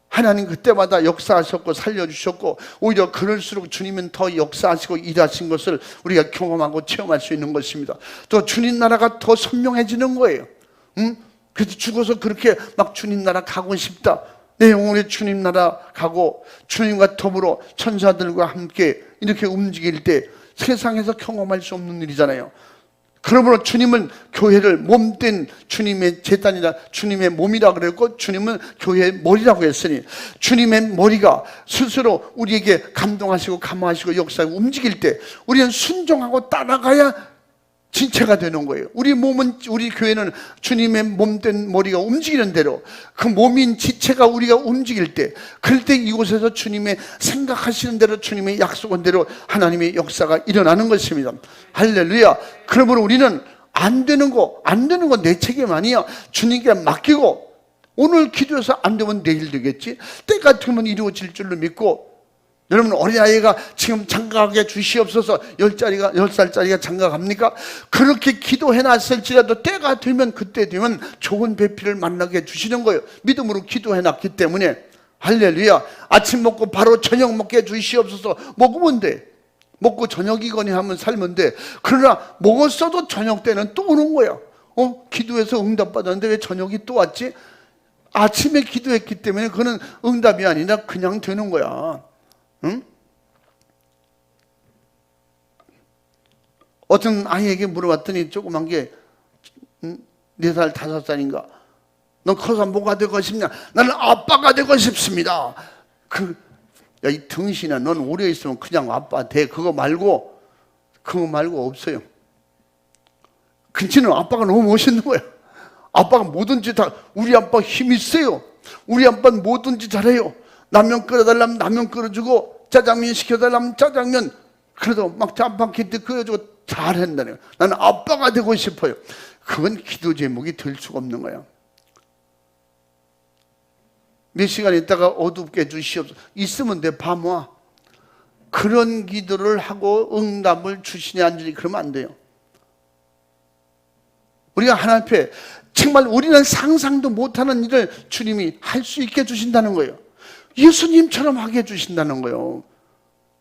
하나님 그때마다 역사하셨고 살려주셨고, 오히려 그럴수록 주님은 더 역사하시고 일하신 것을 우리가 경험하고 체험할 수 있는 것입니다. 또 주님 나라가 더 선명해지는 거예요. 그래서 죽어서 그렇게 막 주님 나라 가고 싶다, 내 영혼이 주님 나라 가고 주님과 더불어 천사들과 함께 이렇게 움직일 때 세상에서 경험할 수 없는 일이잖아요. 그러므로 주님은 교회를 몸된 주님의 제단이라, 주님의 몸이라 그랬고, 주님은 교회의 머리라고 했으니, 주님의 머리가 스스로 우리에게 감동하시고 감화하시고 역사하고 움직일 때 우리는 순종하고 따라가야 진체가 되는 거예요. 우리 교회는 주님의 몸된 머리가 움직이는 대로, 그 몸인 지체가 우리가 움직일 때, 그럴 때 이곳에서 주님의 생각하시는 대로, 주님의 약속한 대로 하나님의 역사가 일어나는 것입니다. 할렐루야. 그러므로 우리는 안 되는 거 내 책임 아니야. 주님께 맡기고, 오늘 기도해서 안 되면 내일 되겠지, 때가 되면 이루어질 줄로 믿고. 여러분, 어린아이가 지금 장가하게 주시옵소서, 10살짜리가 장가갑니까? 그렇게 기도해놨을지라도 때가 되면, 그때 되면 좋은 배필을 만나게 해주시는 거예요. 믿음으로 기도해놨기 때문에. 할렐루야. 아침 먹고 바로 저녁 먹게 해주시옵소서. 먹으면 돼. 먹고 저녁이거니 하면 살면 돼. 그러나 먹었어도 저녁 때는 또 오는 거야. 기도해서 응답받았는데 왜 저녁이 또 왔지? 아침에 기도했기 때문에 그는 응답이 아니라 그냥 되는 거야. 응? 어떤 아이에게 물어봤더니, 조그만 게 4살, 5살인가, 너 커서 뭐가 되고 싶냐? 나는 아빠가 되고 싶습니다. 야, 이 등신아, 넌 오래 있으면 그냥 아빠 돼. 그거 말고 없어요. 근치는 아빠가 너무 멋있는 거야. 아빠가 뭐든지 다, 우리 아빠 힘 있어요. 우리 아빠는 뭐든지 잘해요. 라면 끓여달라면 라면 끓여주고, 짜장면 시켜달라면 짜장면, 그래도 막 짬뽕키트 끓여주고 잘한다네요. 나는 아빠가 되고 싶어요. 그건 기도 제목이 될 수가 없는 거야. 몇 시간 있다가 어둡게 해주시옵소서. 있으면 돼, 밤와. 그런 기도를 하고 응답을 주시냐 안 주니 그러면 안 돼요. 우리가 하나님 앞에 정말 우리는 상상도 못하는 일을 주님이 할 수 있게 해주신다는 거예요. 예수님처럼 하게 해주신다는 거예요.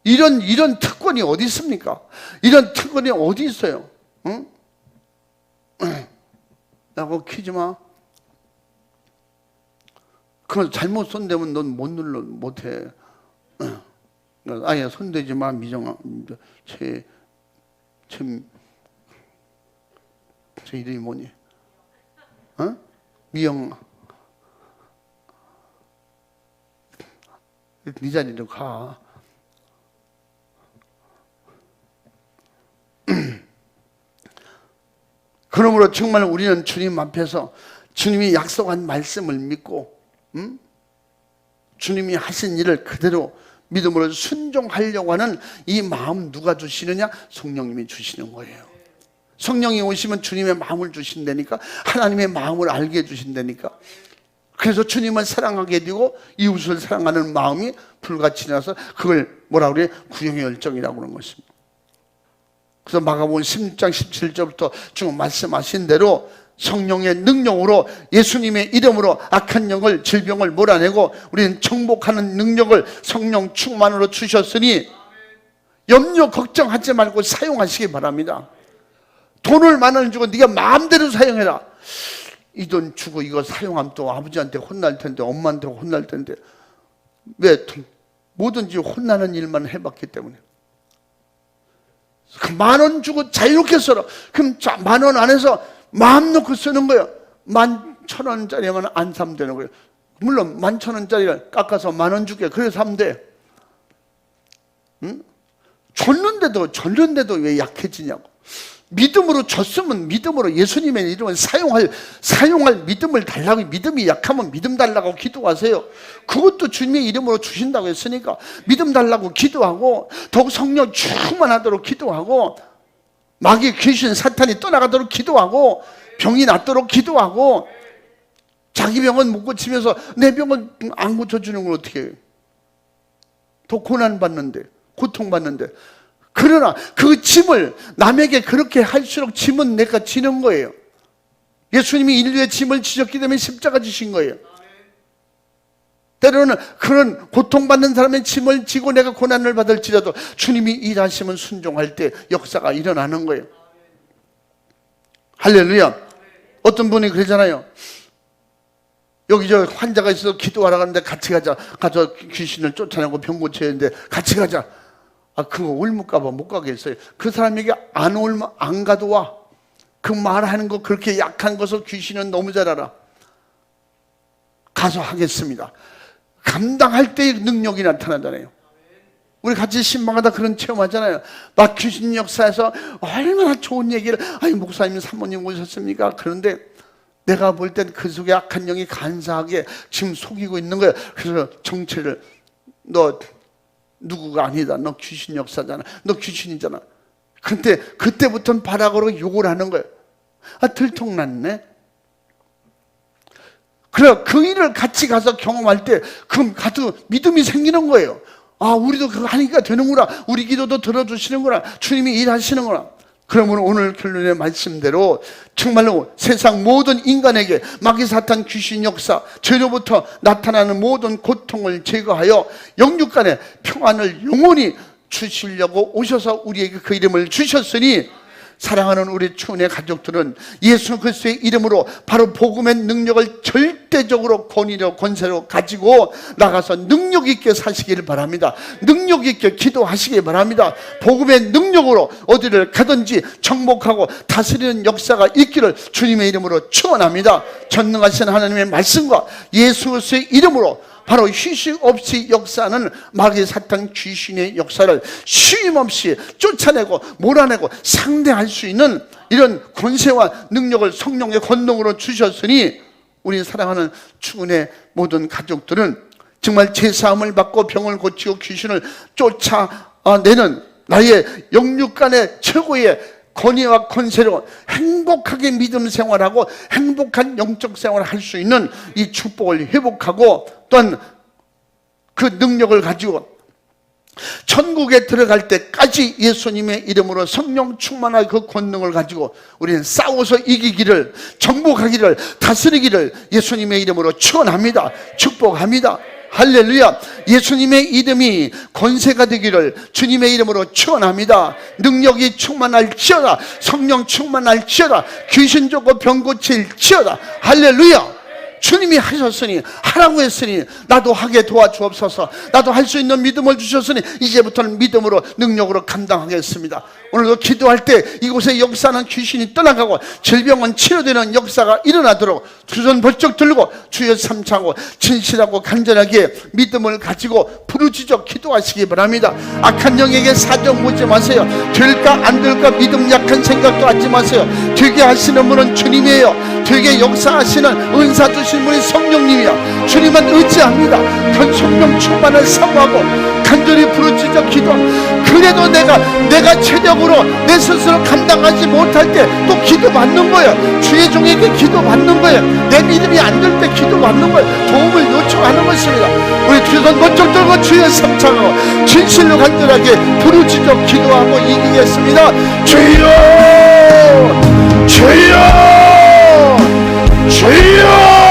이런 특권이 어디 있습니까? 이런 특권이 어디 있어요? 응? 나고 키지 마. 그건 잘못 손대면 넌 못 눌러, 못해. 아예 손대지 마, 미정아. 제 이름이 뭐니? 어? 미영아. 네 자리로 가. 그러므로 정말 우리는 주님 앞에서 주님이 약속한 말씀을 믿고 주님이 하신 일을 그대로 믿음으로 순종하려고 하는 이 마음 누가 주시느냐? 성령님이 주시는 거예요. 성령이 오시면 주님의 마음을 주신다니까, 하나님의 마음을 알게 해주신다니까. 그래서 주님을 사랑하게 되고 이웃을 사랑하는 마음이 불같이 나서 그걸 뭐라 그래? 구영의 열정이라고 그러는 것입니다. 그래서 마가복음 16장 17절부터 지금 말씀하신 대로 성령의 능력으로 예수님의 이름으로 악한 영을, 질병을 몰아내고 우리는 정복하는 능력을 성령 충만으로 주셨으니 염려 걱정하지 말고 사용하시기 바랍니다. 돈을 10,000원 주고 네가 마음대로 사용해라. 이 돈 주고 이거 사용하면 또 아버지한테 혼날 텐데, 엄마한테 혼날 텐데. 왜? 뭐든지 혼나는 일만 해봤기 때문에. 그 10,000원 주고 자유롭게 써라. 그럼 10,000원 안에서 마음 놓고 쓰는 거예요. 11,000원짜리만 안 사면 되는 거예요. 물론 11,000원짜리를 깎아서 10,000원 줄게. 그래서 사면 돼. 응? 줬는데도 왜 약해지냐고. 믿음으로 줬으면 믿음으로 예수님의 이름을 사용할 믿음을 달라고. 믿음이 약하면 믿음 달라고 기도하세요. 그것도 주님의 이름으로 주신다고 했으니까 믿음 달라고 기도하고, 더욱 성령 충만하도록 기도하고, 마귀 귀신 사탄이 떠나가도록 기도하고, 병이 낫도록 기도하고. 자기 병은 못 고치면서 내 병은 안 고쳐주는 건 어떻게 해요? 더 고난받는데, 고통받는데. 그러나 그 짐을 남에게 그렇게 할수록 짐은 내가 지는 거예요. 예수님이 인류의 짐을 지셨기 때문에 십자가 지신 거예요. 때로는 그런 고통받는 사람의 짐을 지고 내가 고난을 받을지라도 주님이 일하시면 순종할 때 역사가 일어나는 거예요. 할렐루야. 어떤 분이 그러잖아요. 여기 저 환자가 있어서 기도하러 가는데 같이 가자. 가서 귀신을 쫓아내고 병 고쳐야 되는데 같이 가자. 그거 올무까봐 못 가겠어요. 그 사람에게 안 가도 와. 그 말하는 거 그렇게 약한 것을 귀신은 너무 잘 알아. 가서 하겠습니다. 감당할 때의 능력이 나타나잖아요. 우리 같이 신방하다 그런 체험하잖아요. 막 귀신 역사에서 얼마나 좋은 얘기를, 아니 목사님 사모님 오셨습니까? 그런데 내가 볼 땐 그 속에 악한 영이 간사하게 지금 속이고 있는 거예요. 그래서 정체를, 너 누구가 아니다. 너 귀신 역사잖아. 너 귀신이잖아. 근데 그때부터는 바락으로 욕을 하는 거예요. 들통났네. 그래, 그 일을 같이 가서 경험할 때 그럼 가도 믿음이 생기는 거예요. 우리도 그거 하니까 되는구나. 우리 기도도 들어주시는구나. 주님이 일하시는구나. 그러면 오늘 결론의 말씀대로 정말로 세상 모든 인간에게 마귀 사탄 귀신 역사, 죄로부터 나타나는 모든 고통을 제거하여 영육간의 평안을 영원히 주시려고 오셔서 우리에게 그 이름을 주셨으니, 사랑하는 우리 추은의 가족들은 예수 그리스도의 이름으로 바로 복음의 능력을 절대적으로 권세로 가지고 나가서 능력 있게 사시기를 바랍니다. 능력 있게 기도하시기 바랍니다. 복음의 능력으로 어디를 가든지 정복하고 다스리는 역사가 있기를 주님의 이름으로 축원합니다. 전능하신 하나님의 말씀과 예수 그리스도의 이름으로 바로 휴식 없이 역사하는 마귀 사탄 귀신의 역사를 쉼없이 쫓아내고 몰아내고 상대할 수 있는 이런 권세와 능력을 성령의 권능으로 주셨으니, 우리 사랑하는 추은의 모든 가족들은 정말 제사함을 받고 병을 고치고 귀신을 쫓아내는 나의 영육간의 최고의 권위와 권세로 행복하게 믿음 생활하고 행복한 영적 생활을 할 수 있는 이 축복을 회복하고, 또한 그 능력을 가지고 천국에 들어갈 때까지 예수님의 이름으로 성령 충만한 그 권능을 가지고 우리는 싸워서 이기기를, 정복하기를, 다스리기를 예수님의 이름으로 축원합니다. 축복합니다. 할렐루야. 예수님의 이름이 권세가 되기를 주님의 이름으로 축원합니다. 능력이 충만할지어다. 성령 충만할지어다. 귀신 쫓고 병 고칠지어다. 할렐루야. 주님이 하셨으니, 하라고 했으니 나도 하게 도와주옵소서. 나도 할 수 있는 믿음을 주셨으니 이제부터는 믿음으로, 능력으로 감당하겠습니다. 오늘도 기도할 때 이곳의 역사는 귀신이 떠나가고 질병은 치료되는 역사가 일어나도록 두 손 번쩍 들고 주여 삼창고 진실하고 간절하게 믿음을 가지고 부르짖어 기도하시기 바랍니다. 악한 영에게 사정 묻지 마세요. 될까 안 될까 믿음 약한 생각도 하지 마세요. 되게 하시는 분은 주님이에요. 되게 역사하시는 은사 주신 분이 성령님이야. 주님은 의지합니다. 그 성령 충만을 사모하고 간절히 부르짖어 기도. 그래도 내가 체력으로 내 스스로 감당하지 못할 때 또 기도 받는 거예요. 주의 종에게 기도 받는 거예요. 내 믿음이 안 될 때 기도 받는 거예요. 도움을 요청하는 것입니다. 우리 두 손 번쩍 들고 주여 삼창하고 진실로 간절하게 부르짖어 기도하고 이기겠습니다. 주여, 주여, 주여.